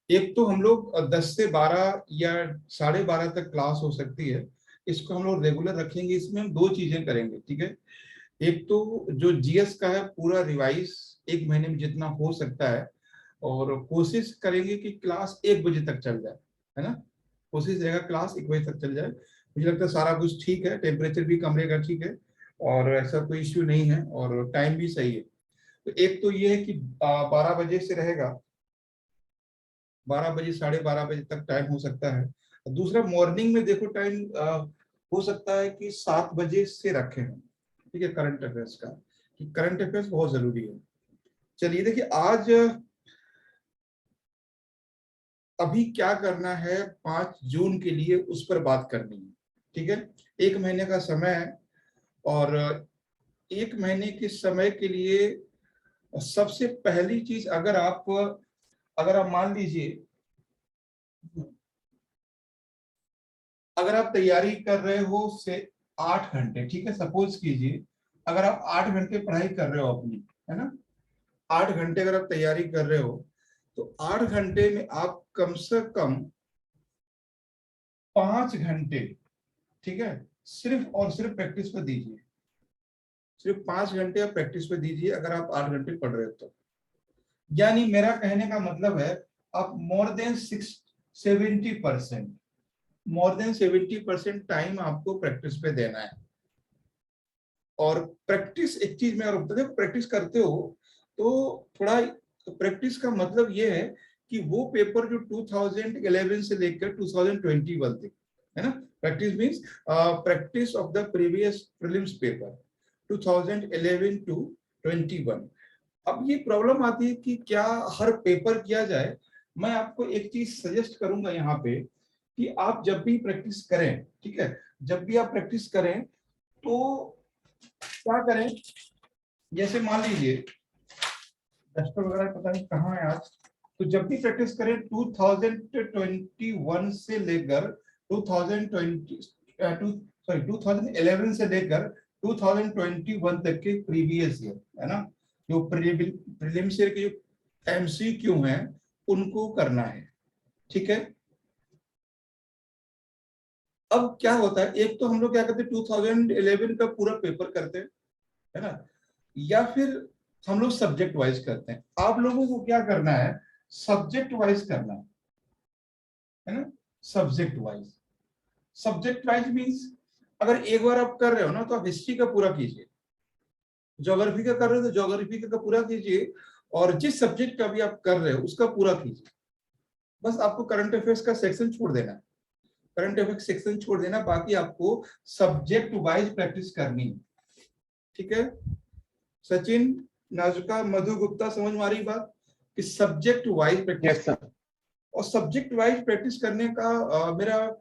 एक तो हम लोग 10 से 12 या 12:30 तक क्लास हो सकती है, इसको हम लोग रेगुलर रखेंगे। इसमें हम दो चीजें करेंगे, ठीक है। एक तो जो जीएस का है पूरा रिवाइज 1 महीने में जितना हो सकता है, और कोशिश करेंगे कि क्लास 1 बजे तक चल जाए, है ना। कोशिश रहेगा क्लास 1 बजे तक चल जाए। मुझे लगता है सारा कुछ ठीक है, टेम्परेचर भी कमरे का ठीक है, और ऐसा कोई इश्यू नहीं है, और टाइम भी सही है। तो एक तो ये है कि 12 बजे से रहेगा, 12 बजे 12:30 बजे तक टाइम हो सकता है। दूसरा मॉर्निंग में देखो टाइम हो सकता है कि 7 बजे से रखें हम, ठीक है, करंट अफेयर्स का, कि करंट अफेयर्स बहुत जरूरी है। चलिए देखिए, आज अभी क्या करना है, 5 जून के लिए उस पर बात करनी है, ठीक है। 1 महीने का समय है, और 1 महीने के समय के लिए सबसे पहली चीज, अगर आप मान लीजिए, अगर आप तैयारी कर रहे हो से 8 घंटे, ठीक है, सपोज कीजिए अगर आप 8 घंटे पढ़ाई कर रहे हो अपनी, है ना, 8 घंटे अगर आप तैयारी कर रहे हो, तो 8 घंटे में आप कम से कम 5 घंटे, ठीक है, सिर्फ और सिर्फ प्रैक्टिस पे दीजिए। सिर्फ 5 घंटे आप प्रैक्टिस पे दीजिए, अगर आप 8 घंटे पढ़ रहे हो तो। यानी मेरा कहने का मतलब है, आप मोर देन 70% टाइम आपको प्रैक्टिस पे देना है। और प्रैक्टिस एक चीज मैं और बता दें, प्रैक्टिस करते हो तो थोड़ा, प्रैक्टिस का मतलब ये है कि वो पेपर जो 2011 से लेकर 2021 तक, है ना, practice means practice of the previous prelims paper 2011 to 21। अब ये प्रॉब्लम आती है कि क्या हर पेपर किया जाए। मैं आपको एक चीज सजेस्ट करूंगा यहाँ पे, कि आप जब भी प्रैक्टिस करें, ठीक है, जब भी आप प्रैक्टिस करें तो क्या करें, जैसे मान लीजिए डस्टर वगैरह पता नहीं कहाँ है आज, तो जब भी प्रैक्टिस करें 2021 से लेकर 2020 2011 से लेकर 2021 तक के प्रीवियस ईयर, है ना, जो प्रीलिम्स ईयर के जो एमसीक्यू हैं उनको करना है, ठीक है। अब क्या होता है, एक तो हम लोग क्या करते हैं 2011 का पूरा पेपर करते हैं, है ना, या फिर हम लोग सब्जेक्ट वाइज करते हैं। आप लोगों को क्या करना है, सब्जेक्ट वाइज करना है ना, subject wise. Subject wise means अगर एक बार आप कर रहे हो ना, तो आप हिस्ट्री का पूरा कीजिए, ज्योग्राफी का कर रहे हो तो ज्योग्राफी का पूरा कीजिए, और जिस सब्जेक्ट का भी आप कर रहे हो उसका पूरा कीजिए। बस आपको करंट अफेयर्स का सेक्शन छोड़ देना है, करंट अफेयर्स सेक्शन छोड़ देना, बाकी आपको सब्जेक्ट वाइज प्रैक्टिस करनी है, ठीक है। सचिन, नाजुका, मधु गुप्ता, समझ में आ रही बात, कि subject wise practice. Yes sir. और सब्जेक्ट वाइज प्रैक्टिस करने का मेरा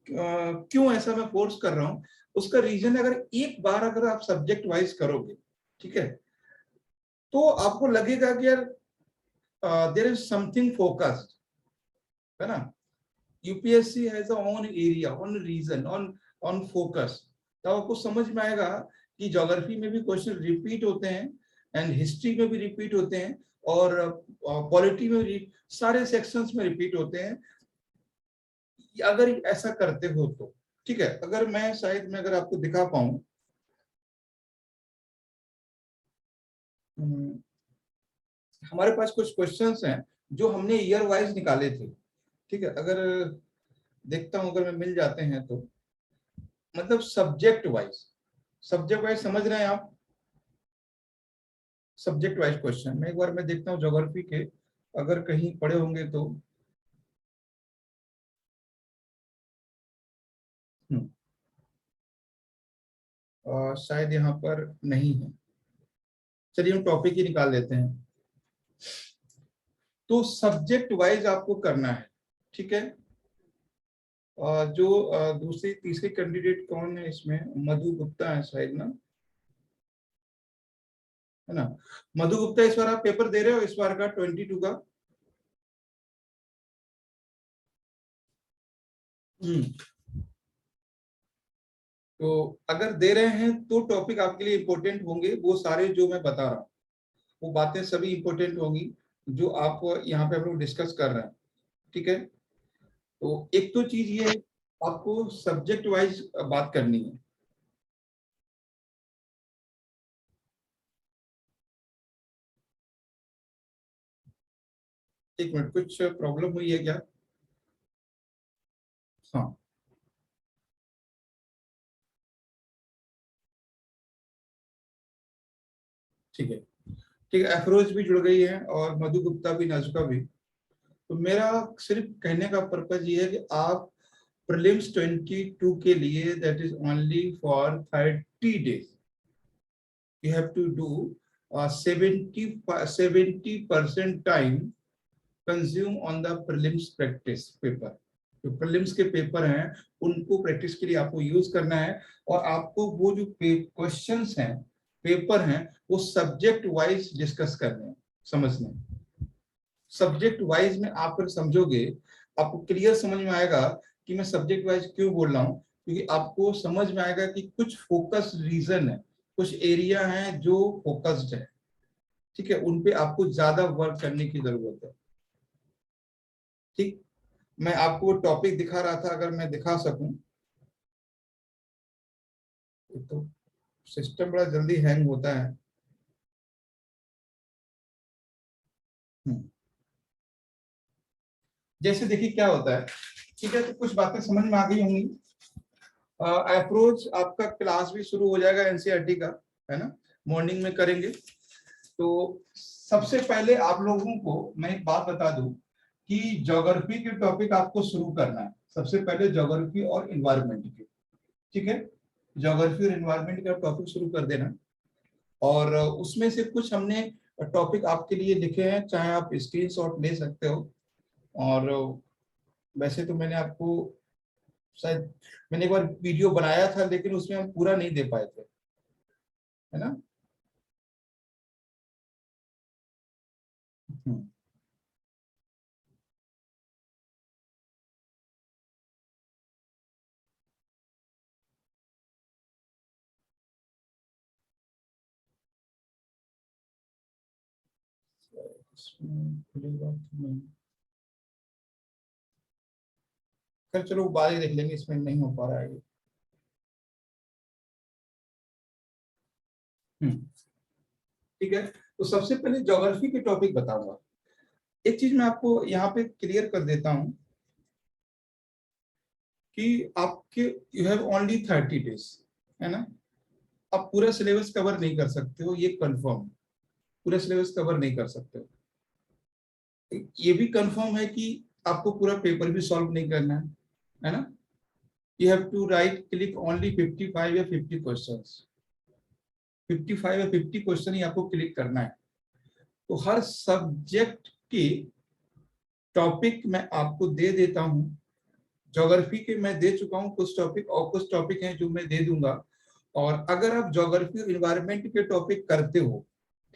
क्यों ऐसा मैं फोर्स कर रहा हूं, उसका रीजन है, अगर एक बार अगर आप सब्जेक्ट वाइज करोगे, ठीक है, तो आपको लगेगा कि यार देयर इज समथिंग फोकस्ड, है ना। UPSC has a own area, own region, on focus. तो आपको समझ में आएगा कि ज्योग्राफी में भी क्वेश्चन रिपीट होते हैं, एंड हिस्ट्री में भी रिपीट होते हैं, और पॉलिटी में भी सारे सेक्शंस में रिपीट होते हैं, अगर ऐसा करते हो तो। ठीक है, अगर मैं शायद मैं अगर आपको दिखा पाऊं, हमारे पास कुछ क्वेश्चंस हैं जो हमने ईयर वाइज निकाले थे, ठीक है, अगर देखता हूं, अगर मैं मिल जाते हैं तो, मतलब सब्जेक्ट वाइज समझ रहे हैं आप, सब्जेक्ट वाइज क्वेश्चन। मैं एक बार मैं देखता हूँ ज्योग्राफी के, अगर कहीं पढ़े होंगे तो। शायद यहाँ पर नहीं है, चलिए हम टॉपिक ही निकाल लेते हैं। तो सब्जेक्ट वाइज आपको करना है, ठीक है। जो दूसरी तीसरी कैंडिडेट कौन है इसमें, मधु गुप्ता है शायद ना, है ना। मधु गुप्ता, इस बार आप पेपर दे रहे हो, इस बार का 22 का। तो अगर दे रहे हैं तो टॉपिक आपके लिए इंपॉर्टेंट होंगे, वो सारे जो मैं बता रहा हूँ वो बातें सभी इंपॉर्टेंट होंगी। जो आप यहाँ पे हम लोग डिस्कस कर रहे हैं, ठीक है। तो एक तो चीज ये है, आपको सब्जेक्ट वाइज बात करनी है। एक मिनट, कुछ प्रॉब्लम हुई है क्या? हाँ, ठीक है, ठीक है। अफरोज भी जुड़ गई है और मधु गुप्ता भी, नाजुका भी। तो मेरा सिर्फ कहने का पर्पज ये है कि आप प्रीलिम्स 22 के लिए, that is only for 30 days, you have to do 70% time consume on the prelims practice paper. जो प्रीलिम्स के पेपर हैं उनको प्रैक्टिस के लिए आपको यूज करना है। और आपको वो जो क्वेश्चंस हैं, पेपर हैं, वो सब्जेक्ट वाइज डिस्कस करने हैं, समझने। सब्जेक्ट वाइज में आप फिर समझोगे, आपको क्लियर समझ में आएगा कि मैं सब्जेक्ट वाइज क्यों बोल रहा हूँ। क्योंकि आपको समझ में आएगा कि कुछ फोकस रीजन है, कुछ एरिया है जो फोकस्ड है, ठीक है, उनपे आपको ज्यादा वर्क करने की जरूरत है। ठीक, मैं आपको टॉपिक दिखा रहा था, अगर मैं दिखा सकूं। तो सिस्टम बड़ा जल्दी हैंग होता है। हम्म, जैसे देखिए क्या होता है, ठीक है। तो कुछ बातें समझ में आ गई होंगी। अप्रोच आपका क्लास भी शुरू हो जाएगा एनसीईआरटी का, है ना, मॉर्निंग में करेंगे। तो सबसे पहले आप लोगों को मैं एक बात बता दूं कि ज्योग्राफी के टॉपिक आपको शुरू करना है। सबसे पहले ज्योग्राफी और इन्वायरमेंट के, ठीक है, ज्योग्राफी और इन्वायरमेंट का टॉपिक शुरू कर देना। और उसमें से कुछ हमने टॉपिक आपके लिए लिखे हैं, चाहे आप स्क्रीनशॉट ले सकते हो। और वैसे तो मैंने आपको शायद, मैंने एक बार वीडियो बनाया था लेकिन उसमें हम पूरा नहीं दे पाए थे, है ना। हम्म, इसमें खुलेगा तो नहीं। खैर चलो बाद में देख लेंगे, इसमें नहीं हो पा रहा है ये। हम्म, ठीक है। तो सबसे पहले ज्योग्राफी के टॉपिक बताऊंगा। एक चीज मैं आपको यहाँ पे क्लियर कर देता हूँ कि आपके, यू हैव ओनली 30 days, है ना। आप पूरा सिलेबस कवर नहीं कर सकते हो, ये कंफर्म। पूरा सिलेबस कवर नहीं कर सकते हो। ये भी कंफर्म है कि आपको पूरा पेपर भी सॉल्व नहीं करना है ना। You have to write click only 55 या 50 क्वेश्चंस। 55 या 50 क्वेश्चन ही आपको क्लिक करना है। तो हर सब्जेक्ट की टॉपिक मैं आपको दे देता हूं। ज्योग्राफी के मैं दे चुका हूं कुछ टॉपिक, और कुछ टॉपिक हैं जो मैं दे दूंगा। और अगर आप ज्योग्राफी और इन्वायरमेंट के टॉपिक करते हो,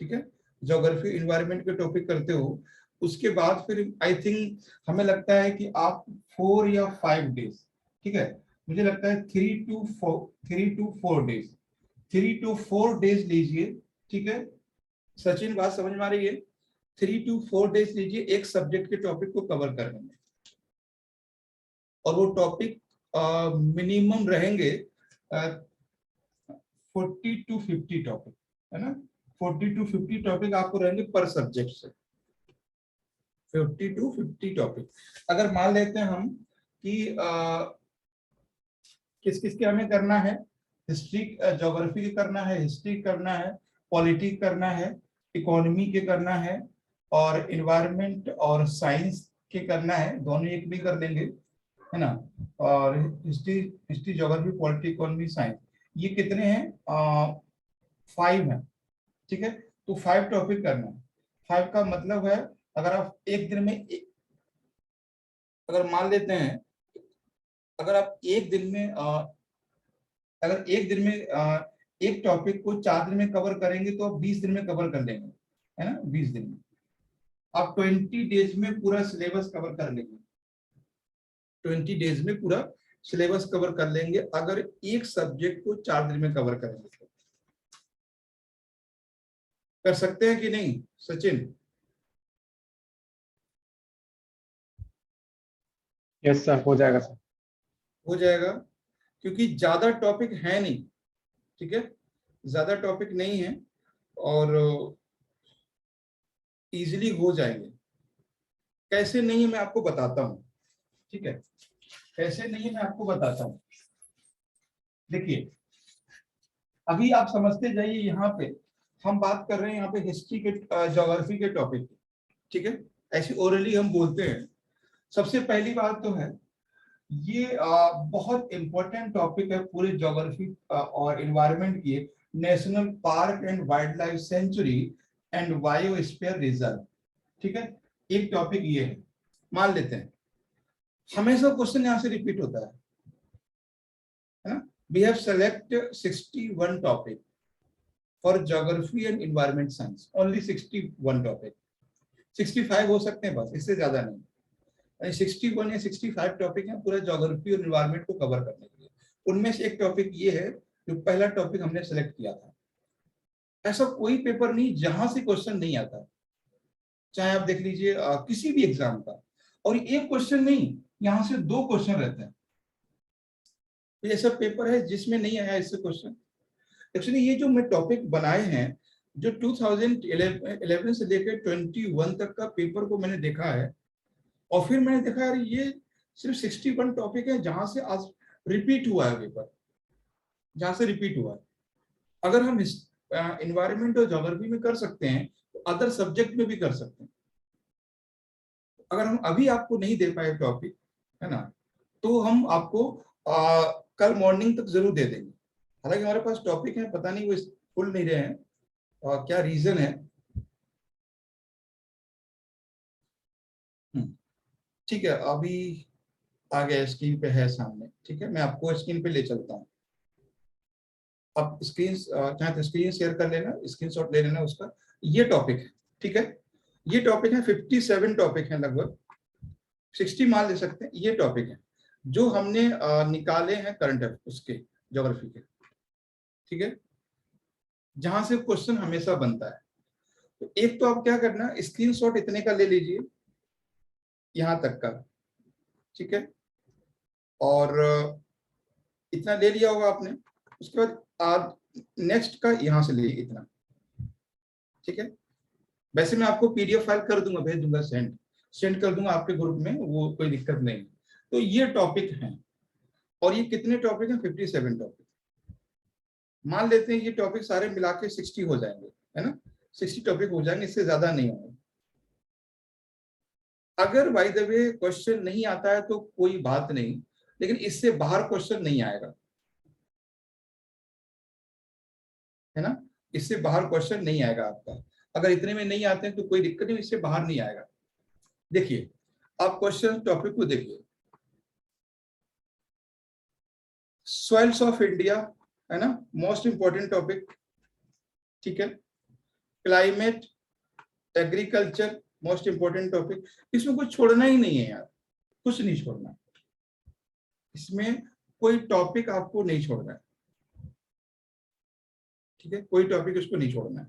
ठीक है, ज्योग्राफी इन्वायरमेंट के टॉपिक करते हो, उसके बाद फिर आई थिंक हमें लगता है कि आप 4 या 5 डेज, ठीक है, मुझे लगता है 3 to 4 डेज, 3 to 4 डेज लीजिए, ठीक है। सचिन, बात समझ में आ रही है? 3 to 4 डेज लीजिए एक सब्जेक्ट के टॉपिक को कवर करने में। और वो टॉपिक मिनिमम रहेंगे 40 to 50 टॉपिक, है ना। 40 to 50 टॉपिक आपको रहेंगे पर सब्जेक्ट से। 50 to 50 टॉपिक। अगर मान लेते हैं हम कि किस किस के हमें करना है, हिस्ट्री, ज्योग्राफी के करना है, हिस्ट्री करना है, पॉलिटी करना है, इकोनॉमी के करना है, और इन्वायरमेंट और साइंस के करना है, दोनों एक भी कर लेंगे, है ना। और history, history geography polity economy science, ये कितने हैं? 5 हैं, ठीक है। तो 5 टॉपिक करना है। 5 का मतलब है, अगर आप एक दिन में अगर मान लेते हैं, अगर आप एक दिन में अगर एक दिन में एक टॉपिक को 4 दिन में कवर करेंगे तो आप 20 दिन में कवर कर लेंगे, है ना, 20 दिन में। आप 20 डेज में पूरा सिलेबस कवर कर लेंगे। 20 डेज में पूरा सिलेबस कवर कर लेंगे अगर एक सब्जेक्ट को 4 दिन में कवर करेंगे तो। कर सकते हैं कि नहीं सचिन? यस सर, हो जाएगा सर। हो जाएगा, क्योंकि ज्यादा टॉपिक है नहीं, ठीक है, ज्यादा टॉपिक नहीं है और इजीली हो जाएंगे। कैसे नहीं है मैं आपको बताता हूँ, ठीक है, कैसे नहीं है मैं आपको बताता हूँ। देखिए अभी आप समझते जाइए, यहाँ पे हम बात कर रहे हैं यहाँ पे हिस्ट्री के ज्योग्राफी के टॉपिक, ठीक है, ऐसे ओरली हम बोलते हैं। सबसे पहली बात तो है ये बहुत इंपॉर्टेंट टॉपिक है पूरे ज्योग्राफी और एनवायरनमेंट की, national park and wild life sanctuary and biosphere reserve, ठीक है, एक टॉपिक ये है। मान लेते हैं हमेशा क्वेश्चन यहाँ से रिपीट होता है ना, we have select 61 topic for geography and environment science, only 61 topic, 65 हो सकते हैं बस, इससे ज्यादा नहीं। 61 या 65 टॉपिक है पूरा ज्योग्राफी और एनवायरनमेंट को कवर करने के लिए। उनमें से एक टॉपिक ये है जो पहला टॉपिक हमने सेलेक्ट किया था। ऐसा कोई पेपर नहीं जहां से क्वेश्चन नहीं आता, चाहे आप देख लीजिए किसी भी एग्जाम का, और एक क्वेश्चन नहीं, यहां से 2 क्वेश्चन रहते हैं। तो ये सब पेपर है जिसमें नहीं आया इससे क्वेश्चन। एक्चुअली ये जो मैं टॉपिक बनाए हैं, जो 2011 से लेकर 21 तक का पेपर को मैंने देखा है, और फिर मैंने देखा यार ये सिर्फ 61 टॉपिक है जहां से आज रिपीट हुआ है पेपर, जहां से रिपीट हुआ है। अगर हम एनवायरनमेंट और ज्योग्राफी में कर सकते हैं तो अदर सब्जेक्ट में भी कर सकते हैं। अगर हम अभी आपको नहीं दे पाए टॉपिक, है ना, तो हम आपको कल मॉर्निंग तक जरूर दे देंगे। हालांकि हमारे पास टॉपिक है, पता नहीं वो खुल नहीं रहे हैं, क्या रीजन है। ठीक है, अभी आ गया, स्क्रीन पे है सामने, ठीक है, मैं आपको स्क्रीन पे ले चलता हूँ। आप स्क्रीन चाहे तो स्क्रीन शेयर कर लेना, स्क्रीनशॉट ले लेना उसका। ये टॉपिक है, ठीक है, ये टॉपिक है 57 टॉपिक है, लगभग 60 मान ले सकते हैं। ये टॉपिक है जो हमने निकाले हैं करंट अफेयर उसके, ज्योग्राफी के, ठीक है, जहां से क्वेश्चन हमेशा बनता है। तो एक तो आप क्या करना, स्क्रीनशॉट इतने का ले लीजिए, यहां तक का, ठीक है, और इतना ले लिया होगा आपने। उसके बाद आप नेक्स्ट का यहां से ले इतना, ठीक है। वैसे मैं आपको पीडीएफ फाइल कर दूंगा, भेज दूंगा, सेंड कर दूंगा आपके ग्रुप में, वो कोई दिक्कत नहीं। तो ये टॉपिक हैं, और ये कितने टॉपिक हैं, 57 टॉपिक। मान लेते हैं ये टॉपिक सारे मिला के 60 हो जाएंगे, है ना, 60 टॉपिक हो जाएंगे, इससे ज्यादा नहीं होंगे। अगर बाय द वे क्वेश्चन नहीं आता है तो कोई बात नहीं, लेकिन इससे बाहर क्वेश्चन नहीं आएगा, है ना, इससे बाहर क्वेश्चन नहीं आएगा आपका। अगर इतने में नहीं आते हैं तो कोई दिक्कत नहीं, इससे बाहर नहीं आएगा। देखिए आप क्वेश्चन टॉपिक को देखिए, सॉइल्स ऑफ इंडिया, है ना, मोस्ट इंपॉर्टेंट टॉपिक, ठीक है। Climate, agriculture, most important topic. इसमें कुछ छोड़ना ही नहीं है यार, कुछ नहीं छोड़ना, इसमें कोई टॉपिक आपको नहीं छोड़ना है, ठीक है, कोई टॉपिक उसको नहीं छोड़ना है।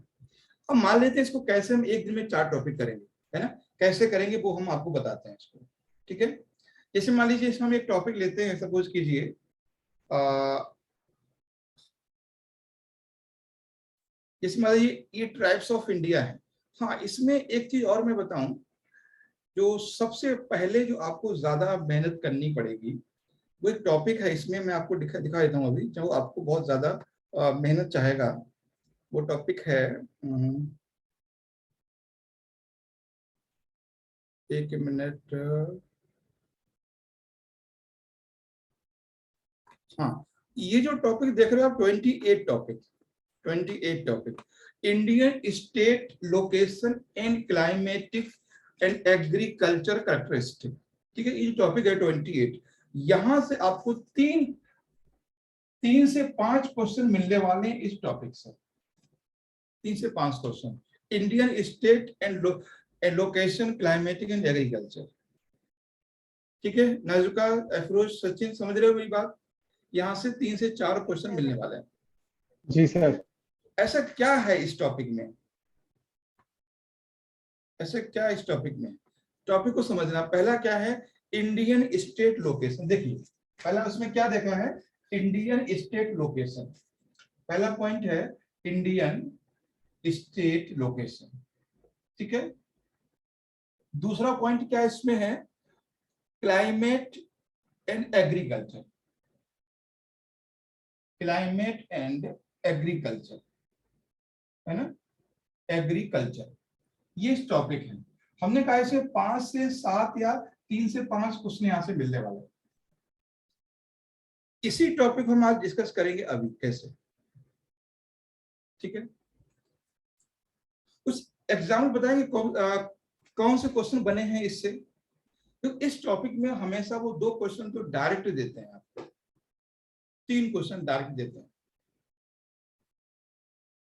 अब मान लेते हैं इसको कैसे हम एक दिन में 4 टॉपिक करेंगे, है ना, कैसे करेंगे वो हम आपको बताते हैं इसको, ठीक है। जैसे मान लीजिए इसमें हम एक टॉपिक लेते हैं, सपोज कीजिए जैसे मान लीजिए ये ट्राइब्स ऑफ इंडिया है। हाँ, इसमें एक चीज और मैं बताऊं, जो सबसे पहले जो आपको ज्यादा मेहनत करनी पड़ेगी, वो एक टॉपिक है, इसमें मैं आपको दिखा देता हूँ अभी, जो आपको बहुत ज्यादा मेहनत चाहेगा। वो टॉपिक है, एक मिनट, हाँ, ये जो टॉपिक देख रहे हो आप, 28 topic, 28 topic, Indian state location and climatic and agriculture characteristic, ठीक है, ये टॉपिक है 28। यहां से आपको 3 से 5 क्वेश्चन मिलने वाले हैं इस टॉपिक से, 3 से 5 question, Indian state and location, climatic and agriculture, ठीक है। नाजुका, अफरोज, सचिन, समझ रहे हो मेरी बात? यहाँ से 3 से 4 क्वेश्चन मिलने वाले हैं। जी सर। ऐसा क्या है इस टॉपिक में, ऐसा क्या है इस टॉपिक में, टॉपिक को समझना। पहला क्या है, इंडियन स्टेट लोकेशन। देखिए पहला उसमें क्या देखा है, इंडियन स्टेट लोकेशन। पहला पॉइंट है इंडियन स्टेट लोकेशन, ठीक है। दूसरा पॉइंट क्या इसमें है, climate and agriculture. Climate and agriculture, है ना, एग्रीकल्चर, ये टॉपिक है। हमने कहा इसे 5 से 7 या 3 से 5 क्वेश्चन यहां से मिलने वाले। इसी टॉपिक हम आज डिस्कस करेंगे अभी कैसे, ठीक है। कुछ एग्जाम्पल बताएंगे कौन से क्वेश्चन बने हैं इससे। तो इस टॉपिक में हमेशा वो 2 क्वेश्चन तो डायरेक्ट देते हैं आपको, 3 क्वेश्चन डायरेक्ट देते हैं।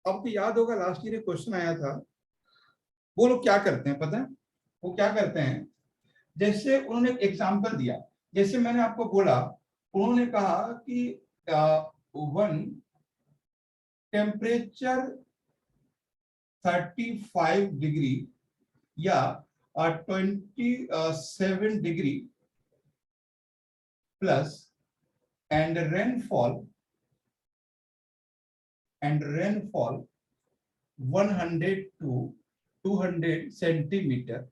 आपको याद होगा लास्ट ईयर क्वेश्चन आया था, वो लोग क्या करते हैं पता है, वो क्या करते हैं, जैसे उन्होंने एग्जाम्पल दिया, जैसे मैंने आपको बोला, उन्होंने कहा कि वन टेम्परेचर 35 डिग्री या 27 degree plus and rainfall 100 to 200 centimetre,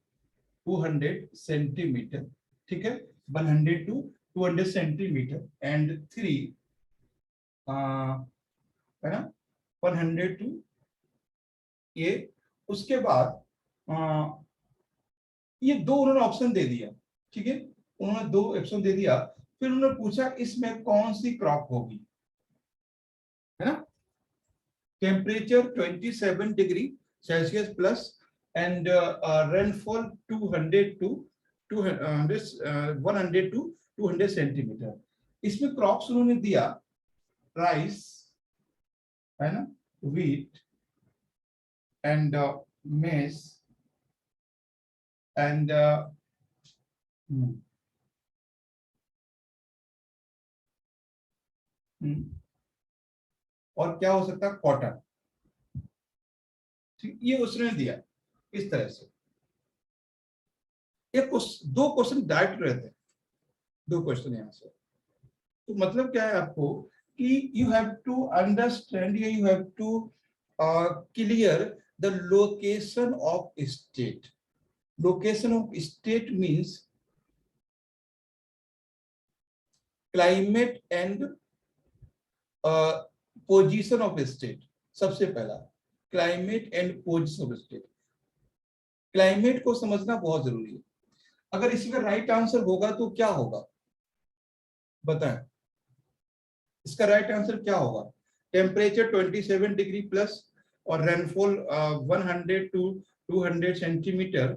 200 centimetre, ठीक है, 100 to 200 सेंटीमीटर एंड 3 है ना, 100 to ये। उसके बाद ये 2 उन्होंने ऑप्शन दे दिया, ठीक है, उन्होंने 2 ऑप्शन दे दिया। फिर उन्होंने पूछा इसमें कौन सी क्रॉप होगी, है ना। Temperature 27 degree Celsius plus and rainfall 100 to 200 centimetre. इसमें क्रॉप्स उन्होंने दिया राइस, है ना, व्हीट एंड मेज एंड और क्या हो सकता है, कॉटन, ठीक, ये उसने दिया इस तरह से। एक 2 क्वेश्चन डायरेक्ट रहते हैं, 2 क्वेश्चन यहां से। तो मतलब क्या है आपको कि you have to understand, you have to clear the location of state. Location of state means climate and position of state. सबसे पहला climate and position of state. Climate को समझना बहुत जरूरी है। अगर इसका राइट आंसर होगा तो क्या होगा बताएं, इसका राइट आंसर क्या होगा, टेम्परेचर 27 डिग्री प्लस और रेनफॉल 100 to 200 सेंटीमीटर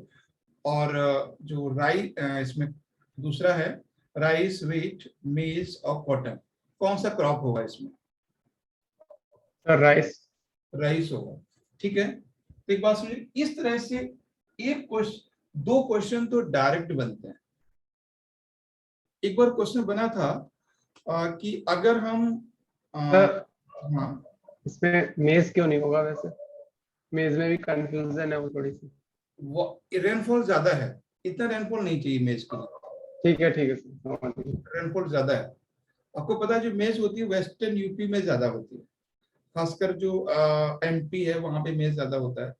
और जो राइस इसमें दूसरा है राइस, व्हीट, मेज और कॉटन। कौन सा क्रॉप होगा इसमें, सर राइस। राइस होगा, ठीक है। तो एक बात सुनिए, इस तरह से एक क्वेश्चन 2 क्वेश्चन तो डायरेक्ट बनते हैं। एक बार क्वेश्चन बना था कि अगर हम हाँ, इसमें मेज क्यों नहीं होगा वैसे, मेज में भी कंफ्यूजन है वो थोड़ी सी। वो रेनफॉल ज्यादा है, इतना रेनफॉल नहीं चाहिए मेज के लिए। ठीक है सर। रेनफॉल ज्यादा है। आपको पता है जो मेज होती है वेस्टर्न यूपी में ज्यादा होती है, खासकर जो एमपी है वहां पे मेज ज्यादा होता है।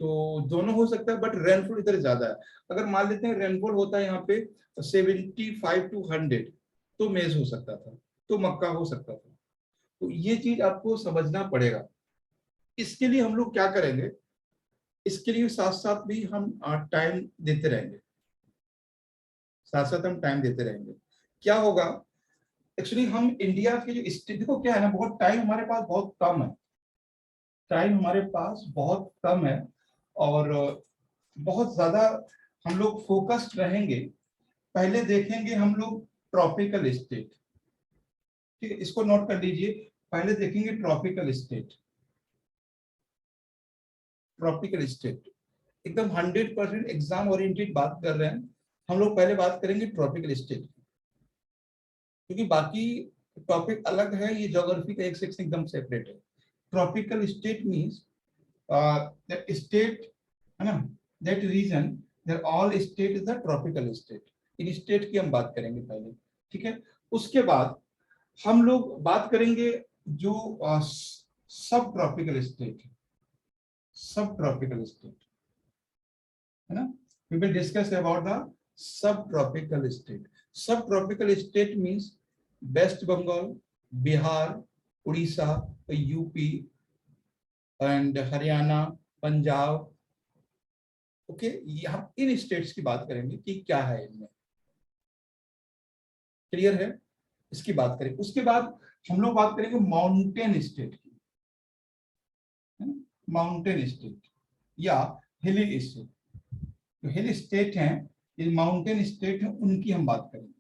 तो दोनों हो सकता है बट रेनफॉल इधर ज्यादा है। अगर मान लेते हैं रेनफॉल होता है यहाँ पे 75 to 100 तो मेज हो सकता था, तो मक्का हो सकता था। तो ये चीज आपको समझना पड़ेगा। इसके लिए हम लोग क्या करेंगे, इसके लिए साथ साथ भी हम टाइम देते रहेंगे, साथ साथ हम टाइम देते रहेंगे। क्या होगा एक्चुअली, हम इंडिया के जो स्टेट, देखो क्या है ना, बहुत टाइम हमारे पास बहुत कम है, टाइम हमारे पास बहुत कम है और बहुत ज्यादा हम लोग फोकस्ड रहेंगे। पहले देखेंगे हम लोग ट्रॉपिकल स्टेट, ठीक है, इसको नोट कर लीजिए। पहले देखेंगे ट्रॉपिकल स्टेट, ट्रॉपिकल स्टेट एकदम 100% एग्जाम ओरिएंटेड बात कर रहे हैं हम लोग। पहले बात करेंगे ट्रॉपिकल स्टेट, क्योंकि बाकी टॉपिक अलग है, ये ज्योग्राफी का एक सेक्शन एकदम सेपरेट है। Tropical state means that state, है ना, that region, that all state is the tropical state. इन स्टेट की हम बात करेंगे पहले, ठीक है। उसके बाद हम लोग बात करेंगे जो subtropical state, subtropical state है ना। We will discuss about the subtropical state. Subtropical state means West Bengal, Bihar, Orissa, UP and Haryana, Punjab. Okay, हम इन स्टेट्स की बात करेंगे कि क्या है इनमें, क्लियर है, इसकी बात करेंगे। उसके बाद हम लोग बात करेंगे माउंटेन स्टेट की, माउंटेन स्टेट या हिली स्टेट। जो हिल स्टेट हैं, ये माउंटेन स्टेट हैं, उनकी हम बात करेंगे।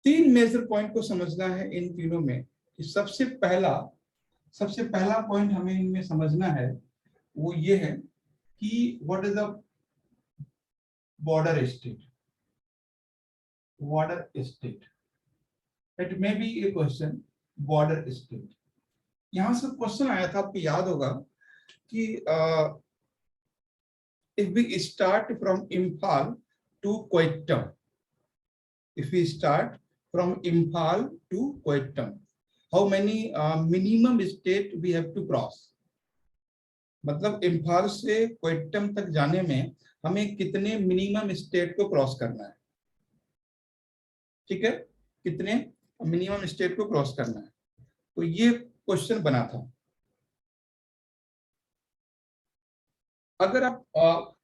तीन मेजर पॉइंट को समझना है इन तीनों में। कि सबसे पहला पॉइंट हमें इनमें समझना है वो ये है कि what is the border state, border state. It may be A question, border state. यहां से क्वेश्चन आया था, आपको याद होगा कि if we start from Imphal to Quettam, if we start from Imphal to Quettam, how many minimum state we have to cross? मतलब इम्फाल से क्वेट्टम तक जाने में हमें कितने मिनिमम स्टेट को क्रॉस करना है, ठीक है, कितने मिनिमम स्टेट को क्रॉस करना है। तो ये क्वेश्चन बना था। अगर आप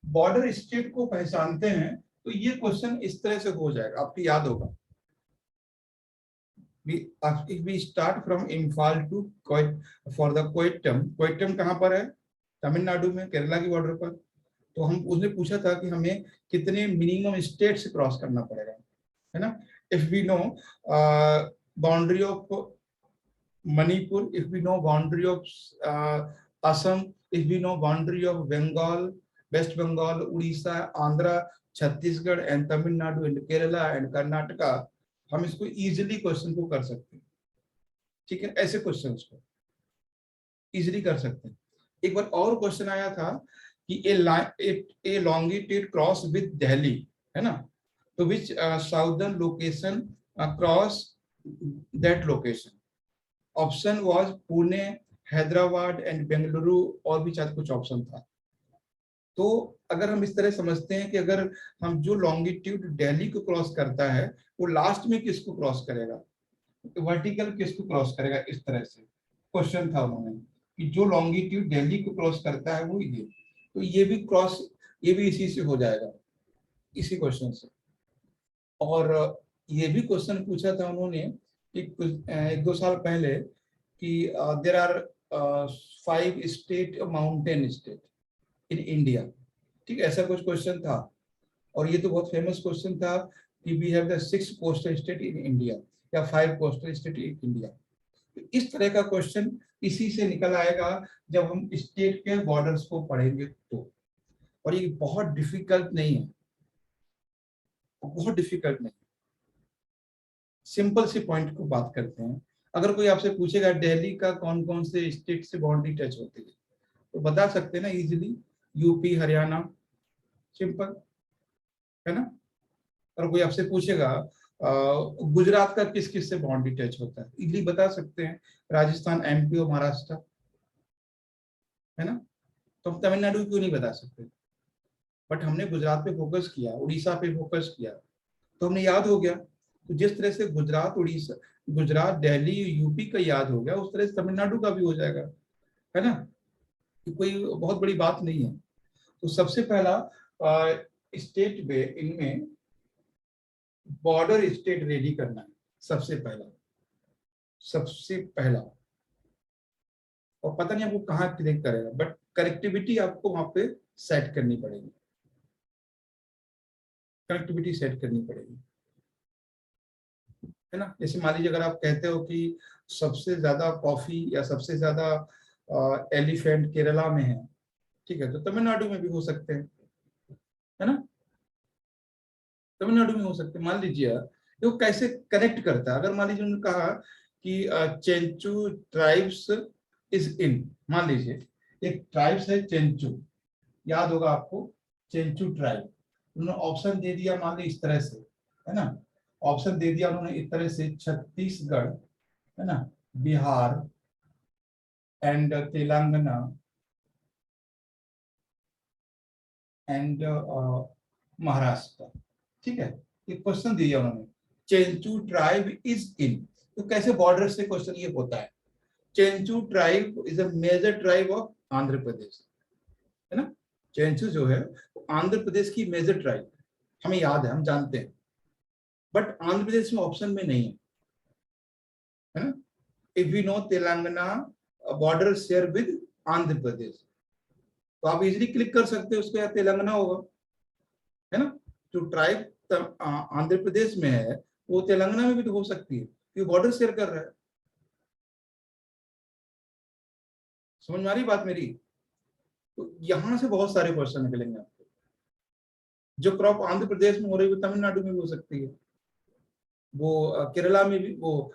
बॉर्डर स्टेट को पहचानते हैं तो ये क्वेश्चन इस तरह से हो जाएगा, आपको याद होगा। If we start from Imphal to for the Quettam कहाँ पर है? तमिलनाडु में, केरला की बॉर्डर पर। तो हम उसने पूछा था कि हमें कितने मिनिमम स्टेट से क्रॉस करना पड़ेगा, है ना। If we know boundary of Manipur, if we know boundary of Assam, if we know boundary of Bengal, West Bengal, Orissa, Andhra, Chhattisgarh and Tamil Nadu and Kerala and Karnataka, हम इसको इजीली क्वेश्चन को कर सकते हैं, ठीक है। ऐसे क्वेश्चंस को इजीली कर सकते हैं। एक बार और क्वेश्चन आया था कि a longitude cross with Delhi, है ना, तो which southern location cross that location. Option was Pune, Hyderabad and Bengaluru, और भी शायद कुछ ऑप्शन था। तो अगर हम इस तरह समझते हैं कि अगर हम जो लॉन्गिट्यूड दिल्ली को क्रॉस करता है वो लास्ट में किसको क्रॉस करेगा, वर्टिकल किसको क्रॉस करेगा, इस तरह से क्वेश्चन था उन्होंने कि जो लॉन्गिट्यूड दिल्ली को क्रॉस करता है वो ये, तो ये भी क्रॉस, ये भी इसी से हो जाएगा, इसी क्वेश्चन से। और ये भी क्वेश्चन पूछा था उन्होंने एक दो साल पहले कि there are 5 state mountain state in India, ठीक है, ऐसा कुछ क्वेश्चन था। और ये तो बहुत फेमस क्वेश्चन था कि we have the 6 coastal state in India या 5 कोस्टल स्टेट इन इंडिया। इस तरह का क्वेश्चन इसी से निकल आएगा जब हम स्टेट के बॉर्डर्स को पढ़ेंगे तो। और ये बहुत डिफिकल्ट नहीं है, बहुत डिफिकल्ट नहीं, सिंपल सी पॉइंट को बात करते हैं। अगर कोई आपसे पूछेगा दिल्ली का कौन कौन से स्टेट से बाउंड्री टच होती है तो बता सकते हैं ना इजीली, यूपी, हरियाणा, सिंपल, है ना। और कोई आपसे पूछेगा गुजरात का किस किस से बाउंड्री टच होता है, इजीली बता सकते हैं, राजस्थान, एमपी और महाराष्ट्र, है ना। तो हम तमिलनाडु क्यों नहीं बता सकते, बट हमने गुजरात पे फोकस किया, उड़ीसा पे फोकस किया, तो हमने याद हो गया। तो जिस तरह से गुजरात, उड़ीसा, गुजरात, दिल्ली, यूपी का याद हो गया, उस तरह से तमिलनाडु का भी हो जाएगा, है ना। कोई बहुत बड़ी बात नहीं है। तो सबसे पहला स्टेट पे इनमें बॉर्डर स्टेट रेडी करना है, सबसे पहला। और पता नहीं आपको कहाँ क्लिक करेगा, बट कनेक्टिविटी आपको वहां पे सेट करनी पड़ेगी, कनेक्टिविटी सेट करनी पड़ेगी, है ना। जैसे मान लीजिए अगर आप कहते हो कि सबसे ज्यादा कॉफी या सबसे ज्यादा एलिफेंट केरला में है, ठीक है, तो तमिलनाडु में भी हो सकते हैं, है ना, तमिलनाडु में हो सकते हैं। मान लीजिए वो कैसे कनेक्ट करता है। अगर मान लीजिए उन्होंने कहा कि चेंचू ट्राइब्स इज इन, मान लीजिए एक ट्राइब्स है चेंचू, याद होगा आपको, चेंचू ट्राइब। उन्होंने ऑप्शन दे दिया मान ली इस तरह से, है ना, ऑप्शन दे दिया उन्होंने इस तरह से, छत्तीसगढ़, है ना, बिहार एंड तेलंगाना एंड महाराष्ट्र। ठीक है, एक क्वेश्चन दिया उन्होंने, चेंचू ट्राइब इज इन, तो कैसे बॉर्डर से क्वेश्चन ये होता है, Chenchu tribe is a major tribe of Andhra Pradesh, है ना, चेंचू जो है वो आंध्र प्रदेश की मेजर ट्राइब, हमें याद है, हम जानते हैं, बट आंध्र प्रदेश में ऑप्शन में नहीं है ना। If we know Telangana border share with Andhra Pradesh, तो आप इजीली क्लिक कर सकते हो उसको, या तेलंगाना होगा, है ना। जो ट्राइब आंध्र प्रदेश में है वो तेलंगाना में भी तो हो सकती है, क्योंकि बॉर्डर शेयर कर रहा है। समझ में आ रही बात मेरी? तो यहां से बहुत सारे क्वेश्चन निकलेंगे आपको। जो क्रॉप आंध्र प्रदेश में हो रही है वो तमिलनाडु में भी हो सकती है, वो केरला में भी, वो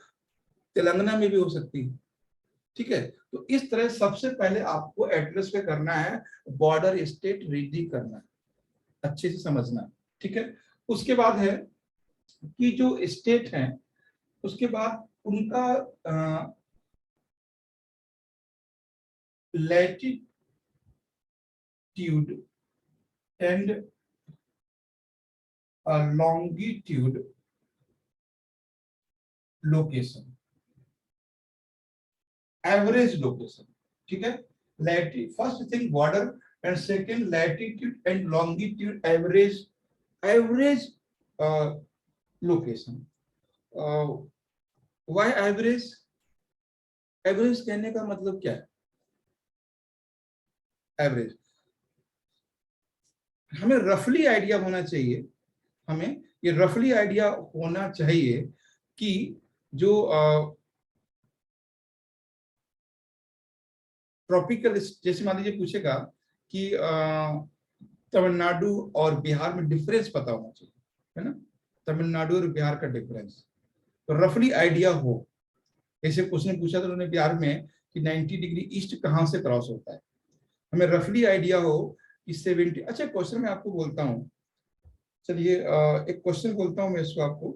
तेलंगाना में भी हो सकती है। ठीक है, तो इस तरह सबसे पहले आपको एड्रेस पे करना है, बॉर्डर स्टेट रेडी करना है, अच्छे से समझना है। ठीक है, उसके बाद है कि जो स्टेट है उसके बाद उनका latitude and longitude location, average location. ठीक है, first thing border and second latitude and longitude average location. Why average? Average कहने का मतलब क्या है? एवरेज, हमें रफली आइडिया होना चाहिए, हमें ये रफली आइडिया होना चाहिए कि जो ट्रॉपिकल, जैसे मान लीजिए पूछेगा कि तमिलनाडु और बिहार में डिफरेंस पता होना चाहिए, है ना, तमिलनाडु और बिहार का डिफरेंस, तो रफली आइडिया हो। ऐसे क्वेश्चन पूछा था उन्होंने बिहार में कि 90 डिग्री ईस्ट कहाँ से क्रॉस होता है, हमें रफली आइडिया हो कि 70। अच्छा, क्वेश्चन मैं आपको बोलता हूँ, चलिए एक क्वेश्चन बोलता हूँ मैं इसको आपको,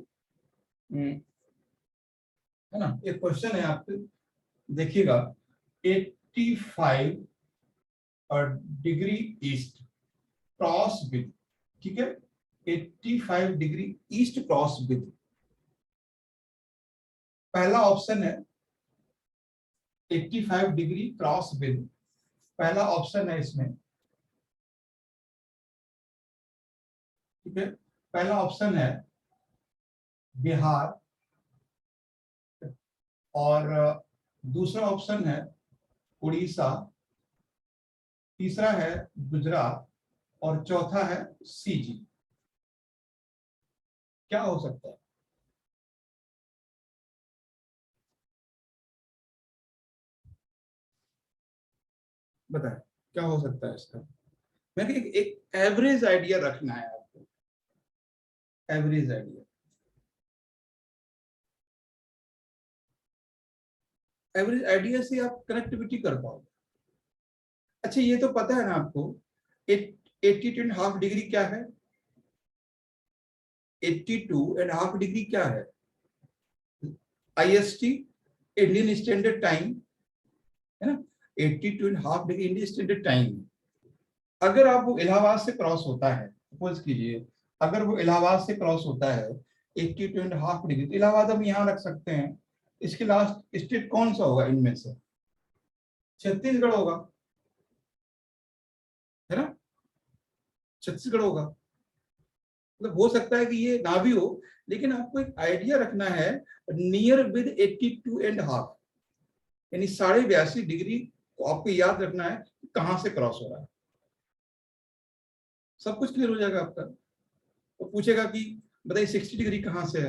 है ना, एक क्वेश्चन है आपको, देखिएगा, 85 डिग्री ईस्ट क्रॉस विद, ठीक है, 85 डिग्री ईस्ट क्रॉस विद, पहला ऑप्शन है 85 डिग्री क्रॉस विद, पहला ऑप्शन है इसमें, ठीक है, पहला ऑप्शन है बिहार, और दूसरा ऑप्शन है उड़ीसा, तीसरा है गुजरात, और चौथा है सीजी। क्या हो सकता है? बताएं, क्या हो सकता है इसका? मैं एक एवरेज आइडिया रखना है आपको, एवरेज आइडिया, एवरेज आइडिया से आप कनेक्टिविटी कर पाओगे। अच्छा, ये तो पता है ना आपको, 82.5 डिग्री क्या है? 82.5 डिग्री क्या है? IST, इंडियन स्टैंडर्ड टाइम, है ना, 82.5 डिग्री इंडियन स्टैंडर्ड टाइम। अगर आप वो इलाहाबाद से क्रॉस होता है, सपोज कीजिए अगर वो इलाहाबाद से क्रॉस होता है 82.5 डिग्री, तो इलाहाबाद हम यहाँ रख सकते हैं, इसके लास्ट स्टेट कौन सा होगा इनमें से? छत्तीसगढ़ होगा, है ना, छत्तीसगढ़ होगा। मतलब हो सकता है कि ये ना भी हो, लेकिन आपको एक आइडिया रखना है, नियर विद 82.5, यानी 82.5 डिग्री को आपको याद रखना है कहां से क्रॉस हो रहा है। सब कुछ क्लियर हो जाएगा आपका। वो पूछेगा कि बताइए 60 डिग्री कहां से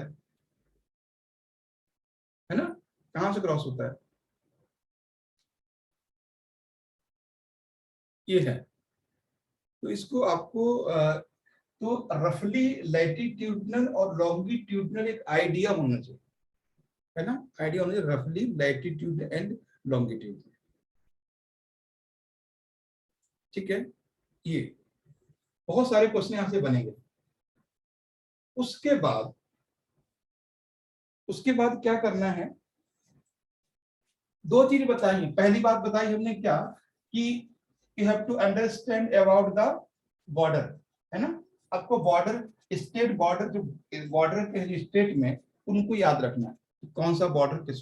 है ना, कहां से क्रॉस होता है, ये है। तो इसको आपको तो रफली लैटिट्यूडनल और लॉन्गिट्यूडनल एक आइडिया होना चाहिए, है ना, आइडिया होना चाहिए, रफली लैटिट्यूड एंड लॉन्गिट्यूड। ठीक है, ये बहुत सारे क्वेश्चन यहां से बनेंगे। उसके बाद क्या करना है, दो चीज बताई है। पहली बात बताई हमने क्या कि you have to understand about the border, है ना। आपको बॉर्डर, स्टेट बॉर्डर, जो बॉर्डर के स्टेट में उनको याद रखना है कौन सा बॉर्डर किस।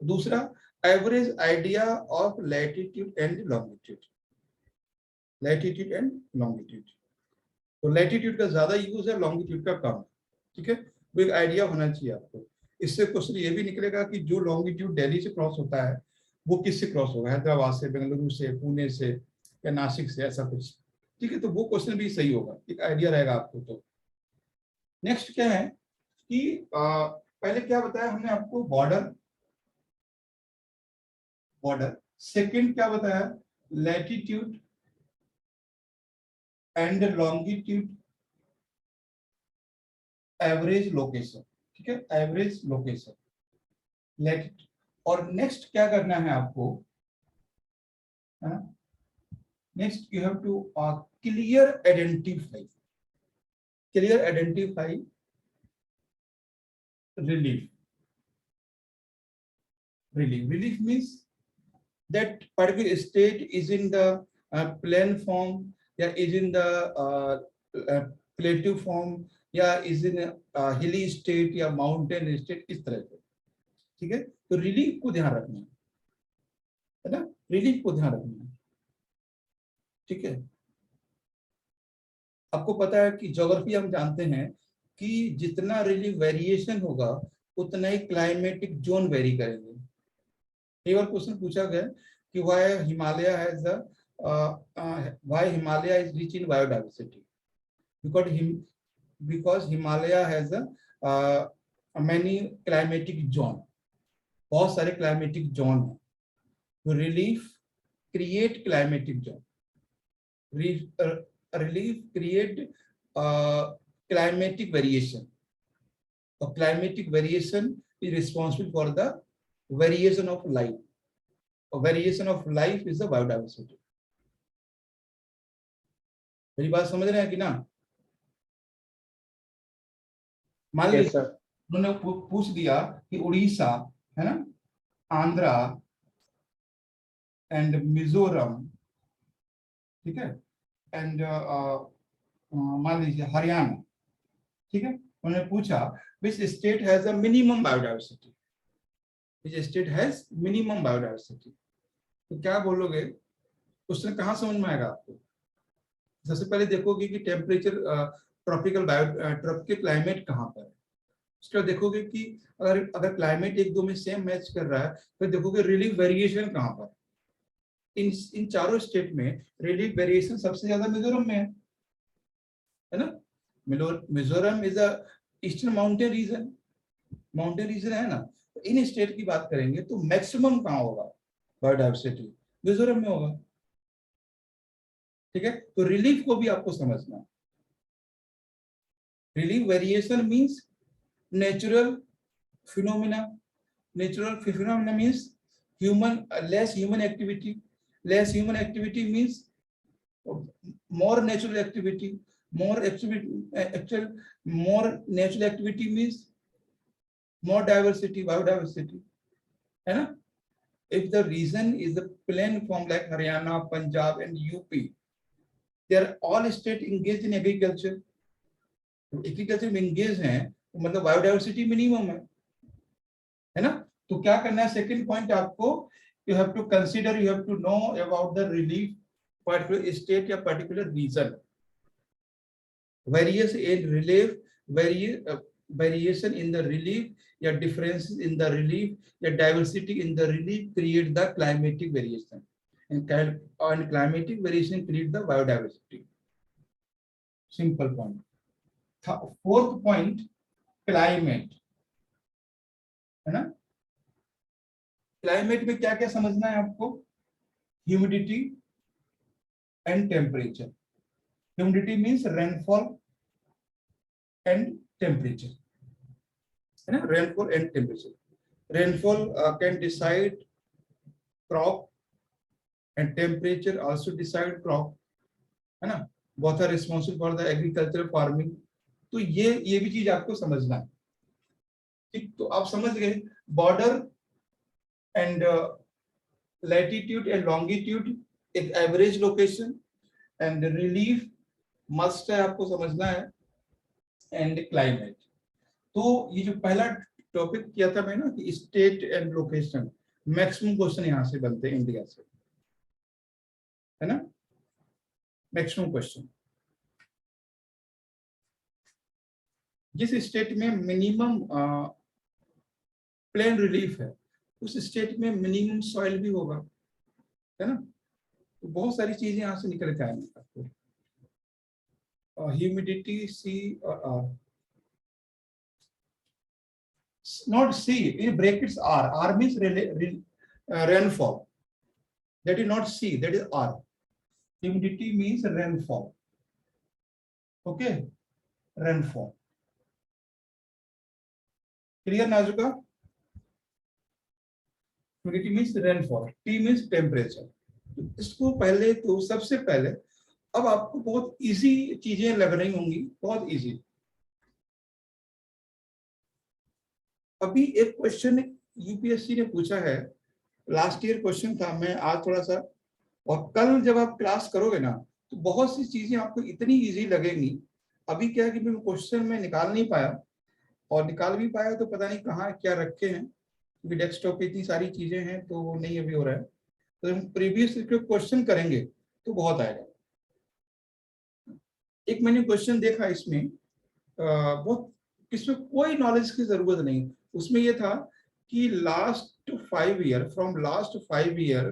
दूसरा, average idea of latitude and longitude, latitude and longitude. तो लैटिट्यूड का ज्यादा यूज है, लॉन्गिट्यूड का कम, ठीक है। वो एक आइडिया होना चाहिए आपको। इससे क्वेश्चन ये भी निकलेगा कि जो लॉन्गिट्यूड दिल्ली से क्रॉस होता है वो किससे क्रॉस होगा, हैदराबाद से, बेंगलुरु से, पुणे से या नासिक से, ऐसा कुछ, ठीक है। तो वो क्वेश्चन भी सही होगा, एक आइडिया रहेगा आपको। तो नेक्स्ट क्या है कि पहले क्या बताया हमने आपको, बॉर्डर, बॉर्डर। सेकंड क्या बताया, latitude and longitude, average location, ठीक है, एवरेज लोकेशन, लेट। और नेक्स्ट क्या करना है आपको, है ना। Next you have to clear identify, clear identify relief. Relief means that particular state is in the plain form, या is in the plateau form, या is in hilly state या mountain state, इस तरह से, ठीक है। तो रिलीफ को ध्यान रखना है ना, रिलीफ को ध्यान रखना है, ठीक है। आपको पता है कि ज्योग्राफी हम जानते हैं कि जितना रिलीफ वेरिएशन होगा उतना ही क्लाइमेटिक जोन वेरी करेंगे। कई बार क्वेश्चन पूछा गया कि why Himalaya has why Himalaya is rich in biodiversity, because Himalaya has many climatic zone, बहुत सारे क्लाइमेटिक जोन है। तो relief create climatic zone, relief create climatic variation. A climatic variation is responsible for the variation of life. A variation of life is the biodiversity. मेरी बात समझ रहे हैं कि ना। मान लीजिए उन्होंने पूछ दिया कि उड़ीसा, है ना, आंध्रा एंड मिजोरम, ठीक है, एंड मान लीजिए हरियाणा, ठीक है। उन्होंने पूछा which state has a minimum biodiversity, which state has minimum biodiversity, तो क्या बोलोगे, क्वेश्चन कहाँ समझ में आएगा आपको। सबसे पहले देखोगे कि टेम्परेचर, ट्रॉपिकल क्लाइमेट कहाँ पर है। उसके बाद देखोगे कि अगर क्लाइमेट एक दो में सेम मैच कर रहा है, फिर देखोगे रिलीफ वेरिएशन कहाँ पर। इन चारों स्टेट में रिलीफ वेरिएशन सबसे ज्यादा मिजोरम में है ना। Mizoram is a eastern mountain region है ना। तो इन स्टेट की बात करेंगे तो मैक्सिमम कहाँ होगा बायोडाइवर्सिटी, मिजोरम में होगा, ठीक है। तो रिलीफ को भी आपको समझना है। Relief variation means natural phenomena, natural phenomena means human, less human activity means more natural activity, more natural activity means more diversity, biodiversity, है ना। If the region is a plain form like Haryana, Punjab and UP, they are all state engaged in agriculture. Agriculture में engaged हैं तो मतलब biodiversity minimum है ना। तो क्या करना है, सेकंड पॉइंट आपको, you have to consider, you have to know about the relief particular state या particular region. Variation in relief, variation in the relief या differences in the relief या diversity in the relief create the climatic variation, and climatic variation create the biodiversity. Simple point. Fourth point, climate, है ना। Climate में क्या क्या समझना है आपको, humidity and temperature. Humidity means rainfall and temperature, है ना, rainfall and temperature. Rainfall can decide crop and temperature also decide crop, है ना, both are responsible for the agriculture farming. तो ये भी चीज आपको समझना है, ठीक। तो आप समझ गए border and latitude and longitude, एक average location and relief must है, आपको समझना है, एंड क्लाइमेट। तो ये जो पहला टॉपिक किया था मैं ना कि state and location, maximum question यहाँ से बनते हैं इंडिया से, है ना, मैक्सिमम क्वेश्चन। जिस स्टेट में मिनिमम प्लेन रिलीफ है उस स्टेट में मिनिमम सॉइल भी होगा, है ना। तो बहुत सारी चीजें यहाँ से निकल के आएंगी आपको। ह्यूमिडिटी सी और R, not C, in brackets r means rainfall, that is not c, that is r. Humidity means rainfall, okay, rainfall, clear नाजुका। humidity means rainfall, t means temperature। इसको पहले तो सबसे पहले, अब आपको बहुत इजी चीजें लग रही होंगी, बहुत इजी। अभी एक क्वेश्चन यूपीएससी ने पूछा है, लास्ट ईयर क्वेश्चन था, मैं आज थोड़ा सा, और कल जब आप क्लास करोगे ना तो बहुत सी चीजें आपको इतनी इजी लगेंगी। अभी क्या है कि मैं क्वेश्चन में निकाल नहीं पाया, और निकाल भी पाया तो पता नहीं कहाँ क्या रखे हैं, क्योंकि डेस्कटॉप पे इतनी सारी चीजें हैं तो वो नहीं अभी हो रहा है। तो हम प्रीवियस क्वेश्चन करेंगे तो बहुत आएगा। एक मैंने क्वेश्चन देखा इसमें, बहुत, इसमें कोई नॉलेज की जरूरत नहीं। उसमें ये था कि last 5 year, from last 5 year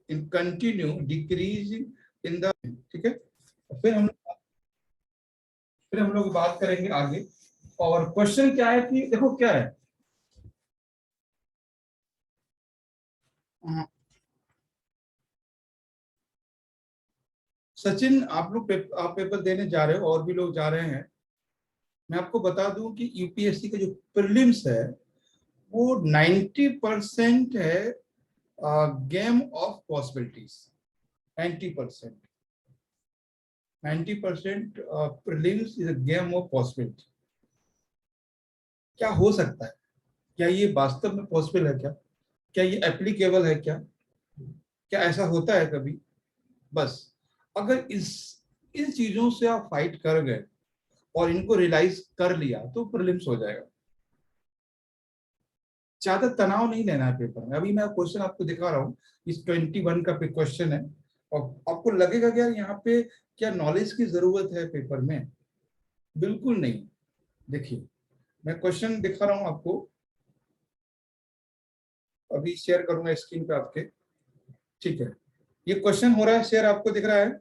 in continue decrease in the, ठीक है। फिर हम लोग बात करेंगे आगे। और क्वेश्चन क्या है कि देखो क्या है, सचिन आप लोग आप पेपर देने जा रहे हो और भी लोग जा रहे हैं। मैं आपको बता दूं कि यूपीएससी का जो प्रीलिम्स है वो 90% है game of possibilities. 90%, 90% prelims is a game of possibility. क्या हो सकता है, क्या ये वास्तव में पॉसिबल है, क्या ये एप्लीकेबल है, क्या ऐसा होता है कभी। बस अगर इन चीजों से आप फाइट कर गए और इनको रियलाइज कर लिया तो प्रीलिम्स हो जाएगा। ज्यादा तनाव नहीं लेना है पेपर में। अभी मैं क्वेश्चन आपको दिखा रहा हूँ, इस 21 का क्वेश्चन है, और आपको लगेगा कि यार यहाँ पे क्या नॉलेज की जरूरत है पेपर में, बिल्कुल नहीं। देखिए मैं क्वेश्चन दिखा रहा हूँ आपको, अभी शेयर करूंगा स्क्रीन पे आपके, ठीक है। ये क्वेश्चन हो रहा है शेयर, आपको दिख रहा है।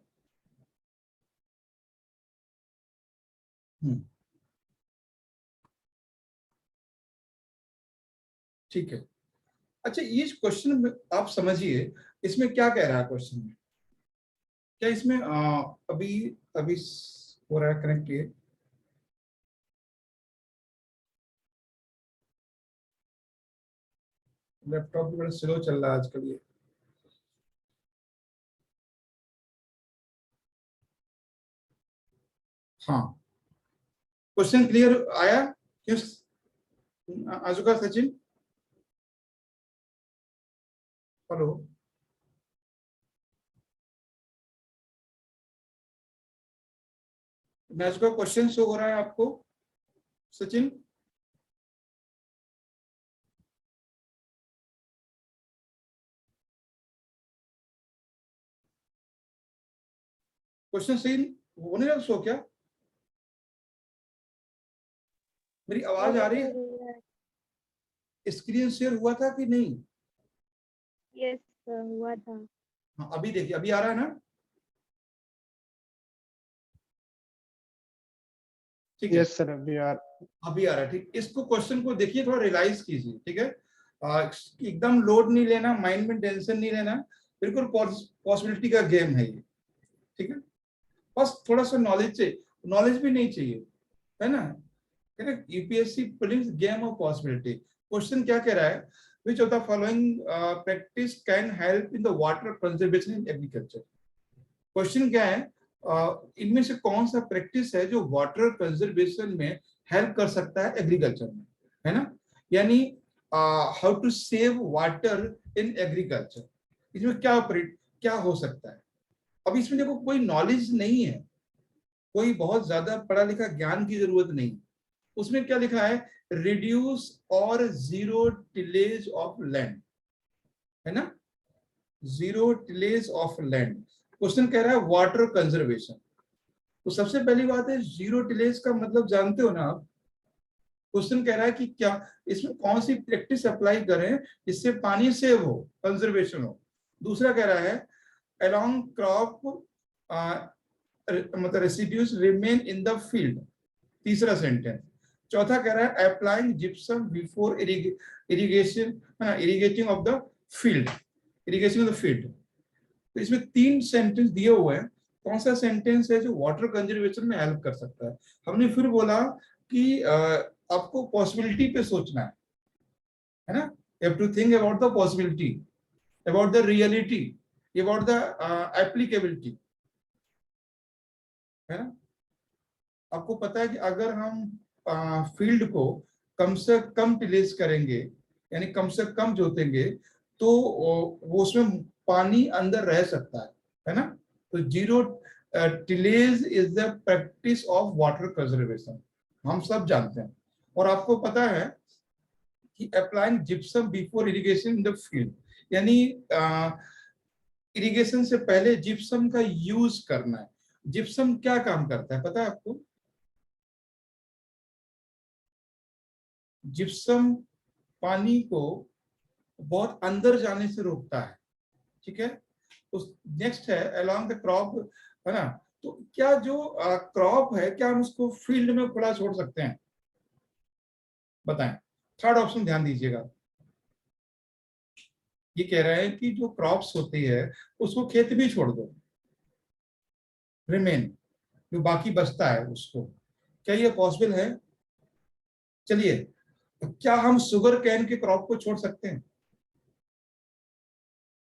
ठीक है। अच्छा ये क्वेश्चन आप समझिए, इसमें क्या कह रहा है क्वेश्चन में, क्या इसमें अभी अभी हो रहा है कनेक्ट, ये लैपटॉप भी बड़ा स्लो चल रहा है आजकल ये। हाँ क्वेश्चन क्लियर आया क्यों आजुका, सचिन, हेलो। मैच का क्वेश्चन शो हो रहा है आपको, सचिन? क्वेश्चन सही होने लगा शो क्या? मेरी आवाज आ रही है? स्क्रीन शेयर हुआ था कि नहीं? यस हुआ था। हाँ अभी देखिए, अभी आ रहा है ना? ठीक है, यस सर, अभी अभी आ रहा है, ठीक। इसको क्वेश्चन को देखिए, थोड़ा रियलाइज कीजिए, ठीक है। एकदम लोड नहीं लेना, माइंड में टेंशन नहीं लेना, बिल्कुल पॉसिबिलिटी का गेम है ये, ठीक है। बस थोड़ा सा नॉलेज चाहिए, नॉलेज भी नहीं चाहिए, है ना। Correct, UPSC prelims game of possibility. Question क्या कह रहा है, which of the following practice can help in the water conservation in agriculture. Question क्या है, इनमें से कौन सा प्रैक्टिस है जो वाटर कंजर्वेशन में हेल्प कर सकता है एग्रीकल्चर में, है ना, यानी how to save water in agriculture, इसमें क्या हो सकता है। अब इसमें देखो कोई नॉलेज नहीं है, कोई बहुत ज्यादा पढ़ा लिखा ज्ञान की जरूरत नहीं, उसमें क्या लिखा है, रिड्यूस और जीरो टिलेज ऑफ लैंड, है ना, zero tillage of land. Question कह रहा है वाटर कंजर्वेशन, तो सबसे पहली बात है जीरो टिलेज का मतलब जानते हो ना आप। क्वेश्चन कह रहा है कि क्या इसमें कौन सी प्रैक्टिस अप्लाई करें जिससे पानी सेव हो, कंजर्वेशन हो। दूसरा कह रहा है अलोंग क्रॉप मतलब residues remain in the field, तीसरा सेंटेंस। चौथा कह रहा है applying gypsum before irrigation, irrigating of the field, irrigation of the field. तो इसमें 3 सेंटेंस दिए हुए हैं, कौन सा सेंटेंस है जो वाटर कंजर्वेशन में हेल्प कर सकता है। हमने फिर बोला कि आपको पॉसिबिलिटी पे सोचना है ना, you have to think about the possibility, about the reality, about the applicability, है ना। आपको पता है कि अगर हम फील्ड को कम से कम टिलेज करेंगे, यानी कम से कम जोतेंगे, तो वो उसमें पानी अंदर रह सकता है ना। तो zero tillage is the practice of water conservation, हम सब जानते हैं। और आपको पता है कि applying gypsum before irrigation in the field, यानी इरिगेशन से पहले जिप्सम का यूज करना है। जिप्सम क्या काम करता है पता है आपको? जिप्सम पानी को बहुत अंदर जाने से रोकता है, ठीक है। उस नेक्स्ट है अलोंग द क्रॉप, है ना। तो क्या जो क्रॉप है, क्या हम उसको फील्ड में खुला छोड़ सकते हैं, बताएं। थर्ड ऑप्शन ध्यान दीजिएगा, ये कह रहा है कि जो क्रॉप्स होती है उसको खेत भी छोड़ दो, रिमेन, जो बाकी बचता है उसको, क्या ये पॉसिबल है? चलिए, क्या हम शुगर कैन के क्रॉप को छोड़ सकते हैं?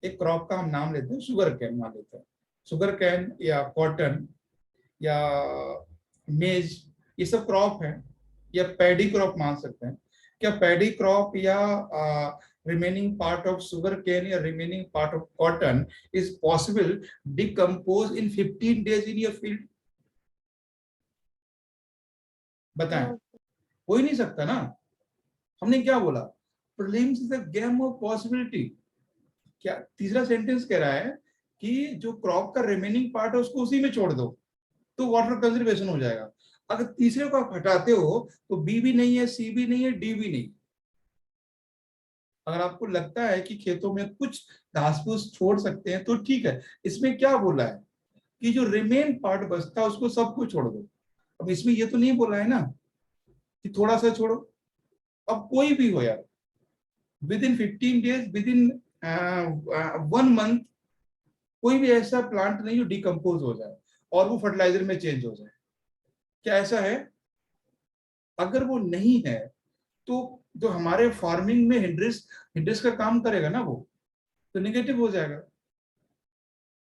एक क्रॉप का हम नाम लेते हैं, शुगर कैन मान लेते हैं। शुगर कैन या कॉटन या मेज, ये सब क्रॉप है, या पैडी क्रॉप मान सकते हैं। क्या पैडी क्रॉप या remaining part of sugarcane या remaining part of cotton is possible decompose in 15 days in your field? बताएं। No. हो ही नहीं सकता ना। हमने क्या बोला, prelims is a game of possibility. क्या तीसरा सेंटेंस कह रहा है कि जो क्रॉप का रिमेनिंग पार्ट है उसको उसी में छोड़ दो, तो वाटर कंजर्वेशन हो जाएगा। अगर तीसरे को आप हटाते हो तो बी भी नहीं है, सी भी नहीं है, डी भी नहीं। अगर आपको लगता है कि खेतों में कुछ घास फूस छोड़ सकते हैं तो ठीक है। इसमें क्या बोला है कि जो रिमेन पार्ट बचता है उसको सबको छोड़ दो। अब इसमें ये तो नहीं बोला है ना कि थोड़ा सा छोड़ो। अब कोई भी हो यार, with in 15 days, with in 1 month, कोई भी ऐसा प्लांट नहीं जो डिकम्पोज हो जाए और वो फर्टिलाइजर में चेंज हो जाए। क्या ऐसा है? अगर वो नहीं है तो जो हमारे फार्मिंग में हिंड्रेस हिंड्रेस का काम करेगा ना, वो तो निगेटिव हो जाएगा,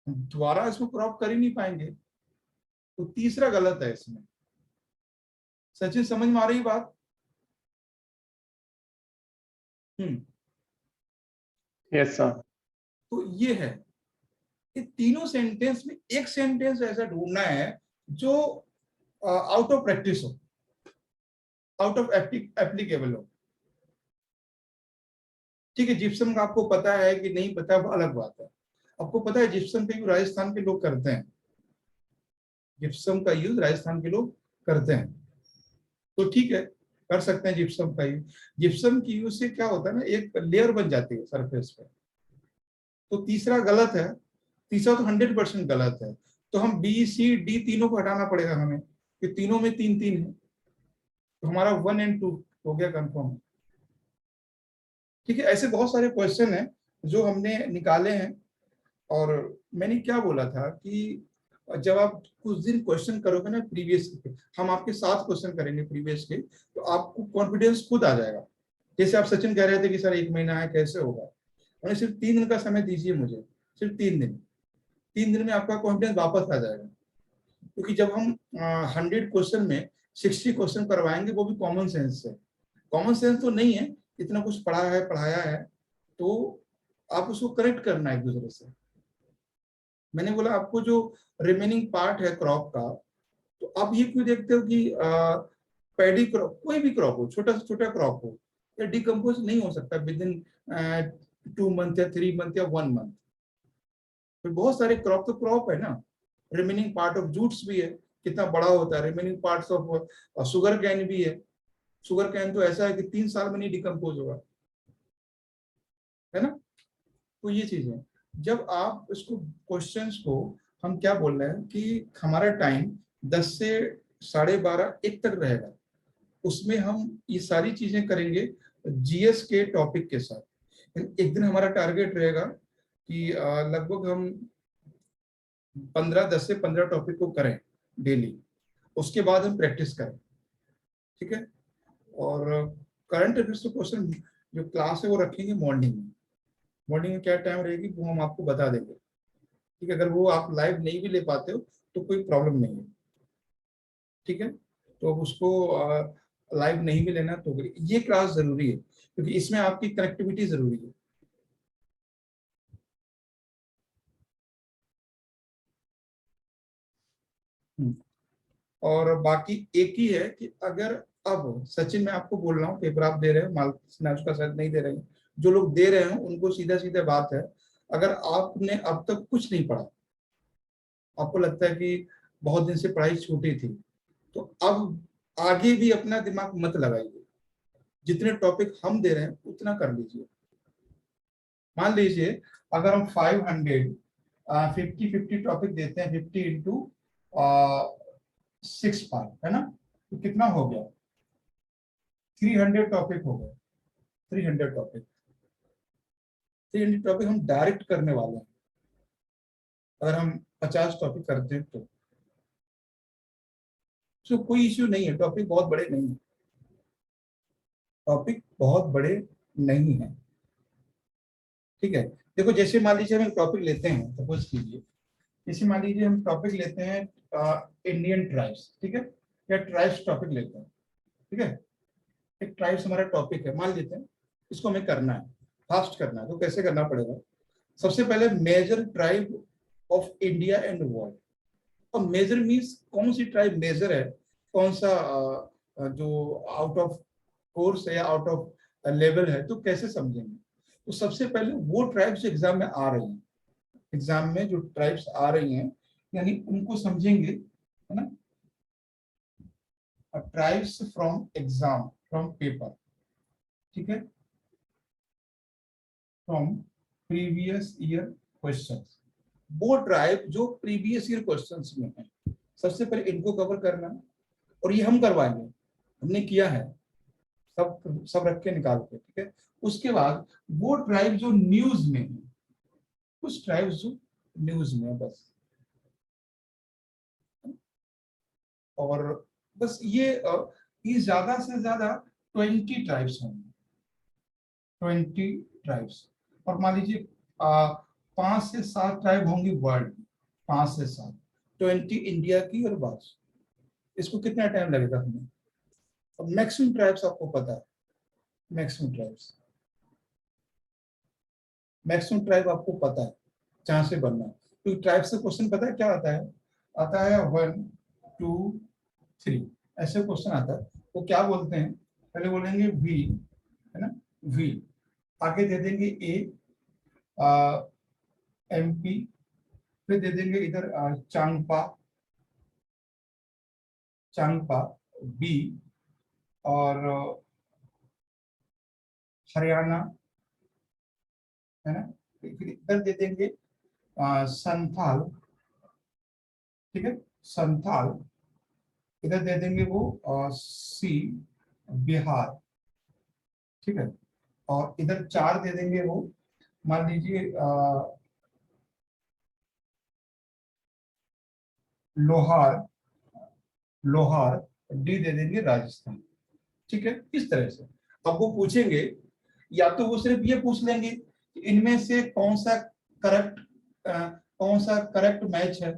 दोबारा इसको क्रॉप कर ही नहीं पाएंगे। तो तीसरा गलत है इसमें। सचिन समझ में आ रही बात? Yes sir. तो ये है, ये तीनों सेंटेंस में एक सेंटेंस ऐसा ढूंढना है जो आउट ऑफ प्रैक्टिस हो, आउट ऑफ एप्लीकेबल हो। ठीक है, जिप्सम का आपको पता है कि नहीं पता है वो अलग बात है। आपको पता है जिप्सम का यूज राजस्थान के लोग करते हैं, जिप्सम का यूज राजस्थान के लोग करते हैं, तो ठीक है, कर सकते हैं जिप्सम का यूज। जिप्सम की यूज से क्या होता है ना, एक लेयर बन जाती है सरफेस पे। तो तीसरा गलत है, तीसरा तो 100% गलत है। तो हम बी सी डी तीनों को हटाना पड़ेगा हमें, कि तीनों में 3-3 है, तो हमारा 1 और 2 हो गया कंफर्म। ठीक है, ऐसे बहुत सारे क्वेश्चन हैं जो हमने निकाले हैं। और मैंने क्या बोला था कि जब आप कुछ दिन क्वेश्चन करोगे ना प्रीवियस के, हम आपके 7 क्वेश्चन करेंगे प्रीवियस के, तो आपको कॉन्फिडेंस खुद आ जाएगा। जैसे आप सचिन कह रहे थे कि सर 1 महीना है कैसे होगा, मैंने सिर्फ 3 दिन का समय दीजिए मुझे, सिर्फ 3 दिन। 3 दिन में आपका कॉन्फिडेंस वापस आ जाएगा। क्योंकि जब हम 100 क्वेश्चन में 60 क्वेश्चन करवाएंगे, वो भी कॉमन सेंस से। कॉमन सेंस तो नहीं है, इतना कुछ पढ़ा है पढ़ाया है, तो आप उसको करेक्ट करना है एक दूसरे से। मैंने बोला आपको जो रिमेनिंग पार्ट है क्रॉप का, तो आप ये क्यों देखते हो कि पैडी क्रॉप, कोई भी क्रॉप हो, छोटा से छोटा क्रॉप हो, या डिकम्पोज नहीं हो सकता विद इन 2 मंथ या 3 मंथ या 1 मंथ। तो बहुत सारे क्रॉप तो क्रॉप है ना। रिमेनिंग पार्ट ऑफ जूट्स भी है, कितना बड़ा होता है। Remaining parts of sugar cane भी है। शुगर कैन तो ऐसा है कि 3 साल में नहीं डिकम्पोज होगा, है ना। तो ये चीज है। जब आप इसको क्वेश्चंस को, हम क्या बोल रहे हैं कि हमारा टाइम 10 से 12:30 1 तक रहेगा, उसमें हम ये सारी चीजें करेंगे जीएस के टॉपिक के साथ। एक दिन हमारा टारगेट रहेगा कि लगभग हम 10 से 15 टॉपिक को करें डेली। उसके बाद हम प्रैक्टिस करें, ठीक है। और करंट अफेयर्स तो क्वेश्चन जो क्लास है वो रखेंगे मॉर्निंग में। मॉर्निंग में क्या टाइम रहेगी वो हम आपको बता देंगे, ठीक है। अगर वो आप लाइव नहीं भी ले पाते हो तो कोई प्रॉब्लम नहीं है, ठीक है। तो अब उसको लाइव नहीं भी लेना तो ये क्लास जरूरी है, क्योंकि इसमें आपकी कनेक्टिविटी जरूरी है। और बाकी एक ही है कि अगर, अब सचिन मैं आपको बोल रहा हूँ, पेपर आप दे रहे हो, मालती का शायद नहीं दे रहे हैं, जो लोग दे रहे हैं उनको सीधा सीधा बात है, अगर आपने अब तक कुछ नहीं पढ़ा, आपको लगता है कि बहुत दिन से पढ़ाई छूटी थी, तो अब आगे भी अपना दिमाग मत लगाइए। जितने टॉपिक हम दे रहे हैं उतना कर लीजिए। मान लीजिए अगर हम 50 टॉपिक देते हैं, 50 इंटू 6 पार्ट, है ना, तो कितना हो गया? 300 टॉपिक हो गए। 300 टॉपिक, 300 टॉपिक हम डायरेक्ट करने वाले हैं अगर हम 50 टॉपिक करते हैं तो कोई इश्यू नहीं है। टॉपिक बहुत बड़े नहीं है, टॉपिक बहुत बड़े नहीं है, ठीक है। देखो जैसे मान लीजिए हम एक टॉपिक लेते हैं, सपोज कीजिए, जैसे मान लीजिए हम टॉपिक लेते हैं इंडियन ट्राइब्स, ठीक है, या ट्राइब्स टॉपिक लेते हैं, ठीक है। एक ट्राइब्स हमारा टॉपिक है, मान लेते हैं, इसको हमें करना है, फास्ट करना है, तो कैसे करना पड़ेगा? सबसे पहले major tribe of India and world. और मेजर मीन्स कौन सी ट्राइब मेजर है, कौन सा जो आउट ऑफ कोर्स है या आउट ऑफ लेवल है, तो कैसे समझेंगे? तो सबसे पहले वो ट्राइब्स एग्जाम में आ रही हैं, एग्जाम में जो ट्राइब्स आ रही हैं, यानी उनको समझेंगे, है ना। Tribes from exam, from paper, ठीक है, फ्रॉम प्रीवियस ईयर क्वेश्चंस। वो ट्राइब जो प्रीवियस ईयर क्वेश्चंस में है, सबसे पहले इनको कवर करना है। और ये हम करवाएंगे, हमने किया है, सब रख के निकाल के, ठीक है। उसके बाद वो ट्राइब जो न्यूज में है, कुछ ट्राइब्स जो न्यूज में है, बस। और बस ये ज्यादा से ज्यादा 20 ट्राइब्स होंगे, 20 ट्राइब्स। और मान लीजिए 5 से 7 ट्राइब होंगी वर्ल्ड, 5 से 7, 20 इंडिया की और 22। इसको कितना टाइम लगेगा हमें? और मैक्सिमम ट्राइब्स आपको पता है, मैक्सिमम ट्राइब्स, मैक्सिमम ट्राइब आपको पता है जहां से बनना है। तो ट्राइब से क्वेश्चन पता है क्या आता है? आता है 1 2 3, ऐसे क्वेश्चन आता है। वो क्या बोलते हैं? पहले बोलेंगे वी, है ना, वी, आगे दे देंगे ए, एमपी, फिर दे देंगे इधर चांगपा, चांगपा बी, और हरियाणा, है ना। फिर इधर दे देंगे संथाल, ठीक है, संथाल। इधर दे देंगे वो सी, बिहार, ठीक है। और इधर 4 दे देंगे वो, मान लीजिए लोहार, लोहार, डी दे देंगे राजस्थान, ठीक है, इस तरह से। अब वो पूछेंगे, या तो वो सिर्फ ये पूछ लेंगे कि इनमें से कौन सा करेक्ट कौन सा करेक्ट मैच है,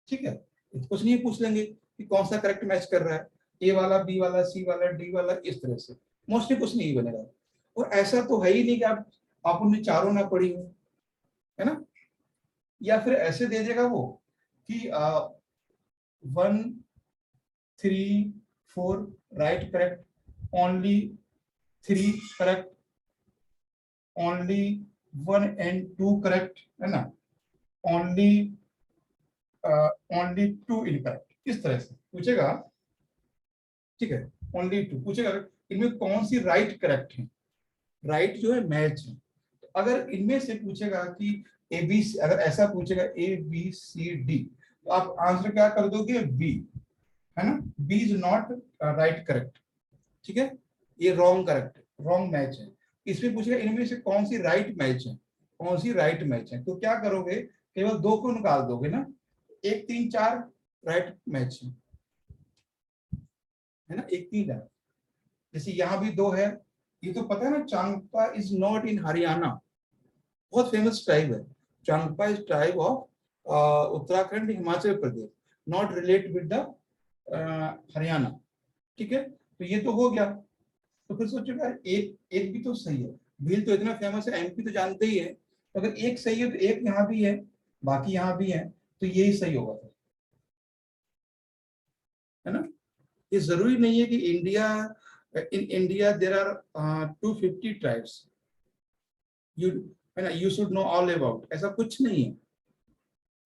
ठीक है। कुछ नहीं पूछ लेंगे कि कौन सा करेक्ट मैच कर रहा है, ए वाला, बी वाला, सी वाला, डी वाला, इस तरह से मोस्टली कुछ नहीं बनेगा। और ऐसा तो है ही नहीं कि आप उन्हें चारों ना पढ़ी हो, है ना। या फिर ऐसे दे देगा वो कि 1 3 4 right correct, only 3 correct, only 1 and 2 correct, है ना, ओनली 2 इनकरेक्ट, इस तरह से पूछेगा, ठीक है। ओनली 2 पूछेगा, इनमें कौन सी राइट करेक्ट है, राइट जो है मैच है। तो अगर इनमें से पूछेगा कि ए बी, अगर ऐसा पूछेगा ए बी सी डी, तो आप आंसर क्या कर दोगे, बी, है ना। B is not right correct, ठीक है, ये रॉन्ग करेक्ट, रॉन्ग मैच है। इसमें पूछेगा इनमें से कौन सी राइट मैच है, कौन सी राइट मैच है, तो क्या करोगे, केवल 2 को निकाल दोगे ना, 1 3 4 राइट मैच है ना, 1 3 4। जैसे यहाँ भी 2 है, ये तो पता है ना, Changpa is not in Haryana, बहुत फेमस ट्राइब है। Changpa is tribe of Uttarakhand, Himachal Pradesh, not relate with the Haryana, ठीक है। तो ये तो हो गया। तो फिर सोचो यार, एक भी तो सही है, भील तो इतना फेमस है, एमपी तो जानते ही है, तो अगर एक सही है तो एक यहाँ भी है, बाकी यहाँ भी है, तो यही सही होगा फिर, है ना। ये जरूरी नहीं है कि India, in India there are 250 tribes, you, है ना, you should know all about, ऐसा कुछ नहीं है।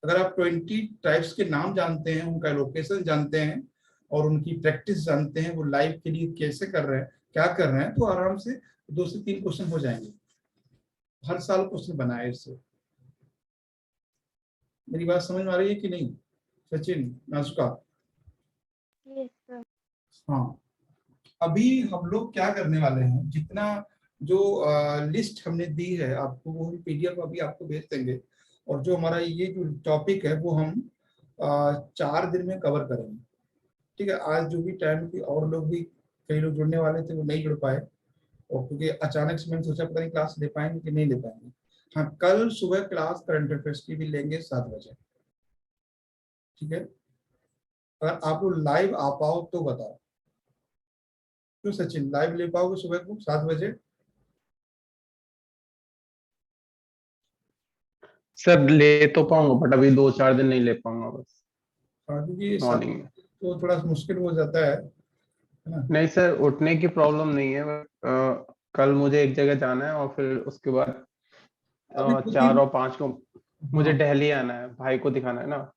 अगर आप 20 ट्राइब्स के नाम जानते हैं, उनका लोकेशन जानते हैं और उनकी प्रैक्टिस जानते हैं, वो लाइव के लिए कैसे कर रहे हैं, क्या कर रहे हैं, तो आराम से 2 से 3 क्वेश्चन हो जाएंगे। हर साल क्वेश्चन बनाए इससे। मेरी बात समझ में आ रही है कि नहीं सचिन, नाजुका? Yes, sir. हाँ, अभी हम लोग क्या करने वाले हैं, जितना जो लिस्ट हमने दी है आपको, वो हम पीडीएफ अभी आपको भेज देंगे। और जो हमारा ये जो टॉपिक है वो हम 4 दिन में कवर करेंगे, ठीक है। आज जो भी टाइम की, और लोग भी, कई लोग जुड़ने वाले थे वो नहीं जुड़ पाए, और क्योंकि अचानक से मैंने सोचा पता नहीं क्लास ले पाएंगे कि नहीं ले पाएंगे। हाँ, कल सुबह क्लास करंट अफेयर्स की भी लेंगे 7 बजे, ठीक है। अगर आप लोग लाइव आ पाओ तो बताओ, क्यों सचिन, लाइव ले पाओगे सुबह को 7 बजे? सर ले तो पाऊंगा, बट अभी 2-4 दिन नहीं ले पाऊंगा बस, हाँ, क्योंकि मॉर्निंग में। तो थोड़ा मुश्किल हो जाता है ना। नहीं सर, उठने की प्रॉब्लम नहीं है, कल मुझे एक जगह जाना है और फिर उसके बाद अभी 4 2-3, और 5 को मुझे हाँ, दिल्ली आना है, भाई को दिखाना है ना,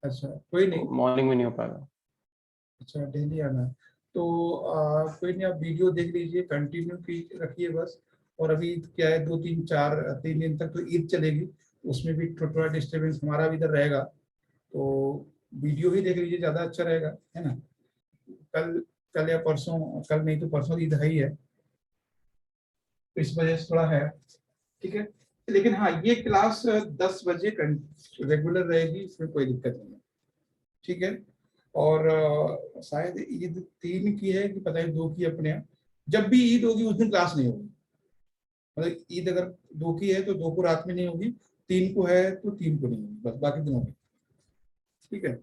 अच्छा कोई नहीं। तो मॉर्निंग में नहीं हो पाएगा। अच्छा, दिल्ली आना है तो कोई नहीं, आप वीडियो देख लीजिए, कंटिन्यू की रखिए बस। और अभी क्या है, 2 3 4 3 दिन तक तो ईद चलेगी, उसमें भी थोड़ा डिस्टर्बेंस हमारा भी इधर रहेगा, तो वीडियो ही देख लीजिए, ज़्यादा अच्छा रहेगा, है ना। कल कल या परसों, कल नहीं तो परसों ईद है ही है, तो इस वजह से थोड़ा है, ठीक है। लेकिन हाँ, ये क्लास 10 बजे रेगुलर रहेगी, इसमें कोई दिक्कत नहीं है, ठीक है। और शायद ईद 3 की है कि पता नहीं 2 की, अपने यहाँ जब भी ईद होगी उस दिन क्लास नहीं होगी, मतलब ईद अगर 2 की है तो 2 को रात में नहीं होगी, 3 को है तो 3 को नहीं होगी, बस बाकी दिन होगी, ठीक है।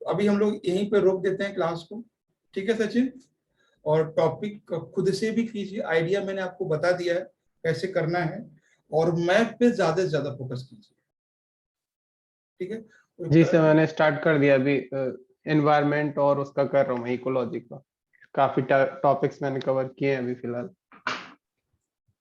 तो अभी हम लोग यहीं पे रोक देते हैं क्लास को, ठीक है सचिन। और टॉपिक खुद से भी कीजिए, आइडिया मैंने आपको बता दिया है कैसे करना है, और मैथ पे ज्यादा से ज्यादा फोकस कीजिए, ठीक है। जी सर, मैंने स्टार्ट कर दिया अभी, एनवायरनमेंट और उसका कर रहा हूँ, इकोलॉजी का। काफी टॉपिक्स मैंने कवर किए हैं अभी फिलहाल,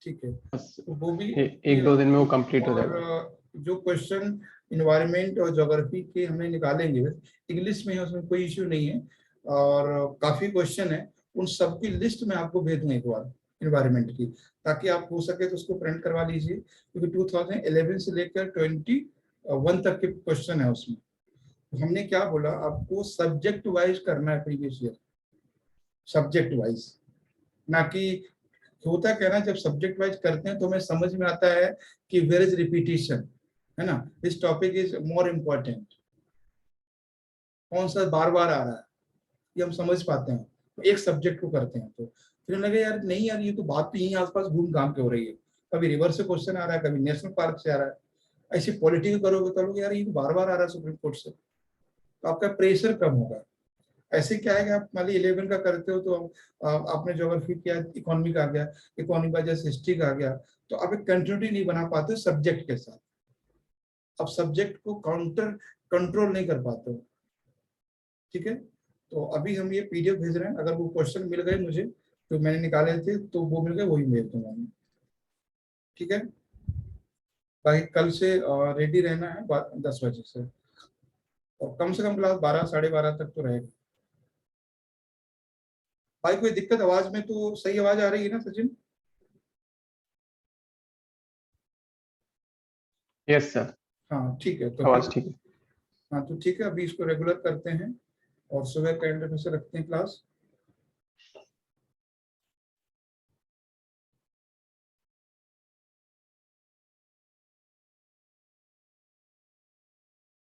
ठीक है, बस तो वो भी 1-2 दिन में वो कंप्लीट हो और जाएगा। जो क्वेश्चन इन्वायरमेंट और ज्योग्राफी के हमें निकालेंगे, इंग्लिश में है, उसमें कोई इश्यू नहीं है, और काफी क्वेश्चन है, उन सबकी लिस्ट में आपको भेज दूंगा एक बार, इन्वायरमेंट की, ताकि आप हो सके तो उसको प्रिंट करवा लीजिए, क्योंकि 2011 से लेकर 21 तक के क्वेश्चन है उसमें। तो हमने क्या बोला, आपको सब्जेक्ट वाइज करना है प्रीवियस ईयर, सब्जेक्ट वाइज, ना कि होता क्या है ना, जब सब्जेक्ट वाइज करते हैं तो हमें समझ में आता है कि वेयर इज रिपीटिशन, है ना, this topic is more important, कौन सा बार बार आ रहा है, ये हम समझ पाते हैं, तो एक सब्जेक्ट को करते हैं। तो फिर लगे यार नहीं यार, ये तो बात तो यहीं आसपास घूम घाम के हो रही है, कभी रिवर से क्वेश्चन आ रहा है, कभी नेशनल पार्क से आ रहा है। ऐसी पॉलिटिकल करोगे तो लोग यार ये बार बार आ रहा है सुप्रीम कोर्ट से, तो आपका प्रेशर कम होगा। ऐसे क्या है कि आप मान लीजिए 11 का करते हो तो आपने ज्योग्राफी किया, इकोनॉमी का आ गया, इकोनॉमी का जैसे हिस्ट्री का आ गया, तो आप एक कंटिन्यूटी नहीं बना पाते सब्जेक्ट के साथ, आप सब्जेक्ट को कंट्रोल नहीं कर पाते हो। ठीक है, तो अभी हम ये पीडीएफ भेज रहे हैं, अगर वो क्वेश्चन मिल गए मुझे तो मैंने निकाले थे तो वो मिल गए, वही भेज दूंगा मैं। ठीक है, बाकी कल से रेडी रहना है 10 बजे से, और कम से कम क्लास 12 साढ़े 12 तक तो रहेगा। भाई कोई दिक्कत आवाज में? तो सही आवाज आ रही है ना सचिन? यस सर, हाँ ठीक है, तो आवाज ठीक है। हाँ तो ठीक है, अभी इसको रेगुलर करते हैं और सुबह कैलेंडर में से रखते हैं क्लास।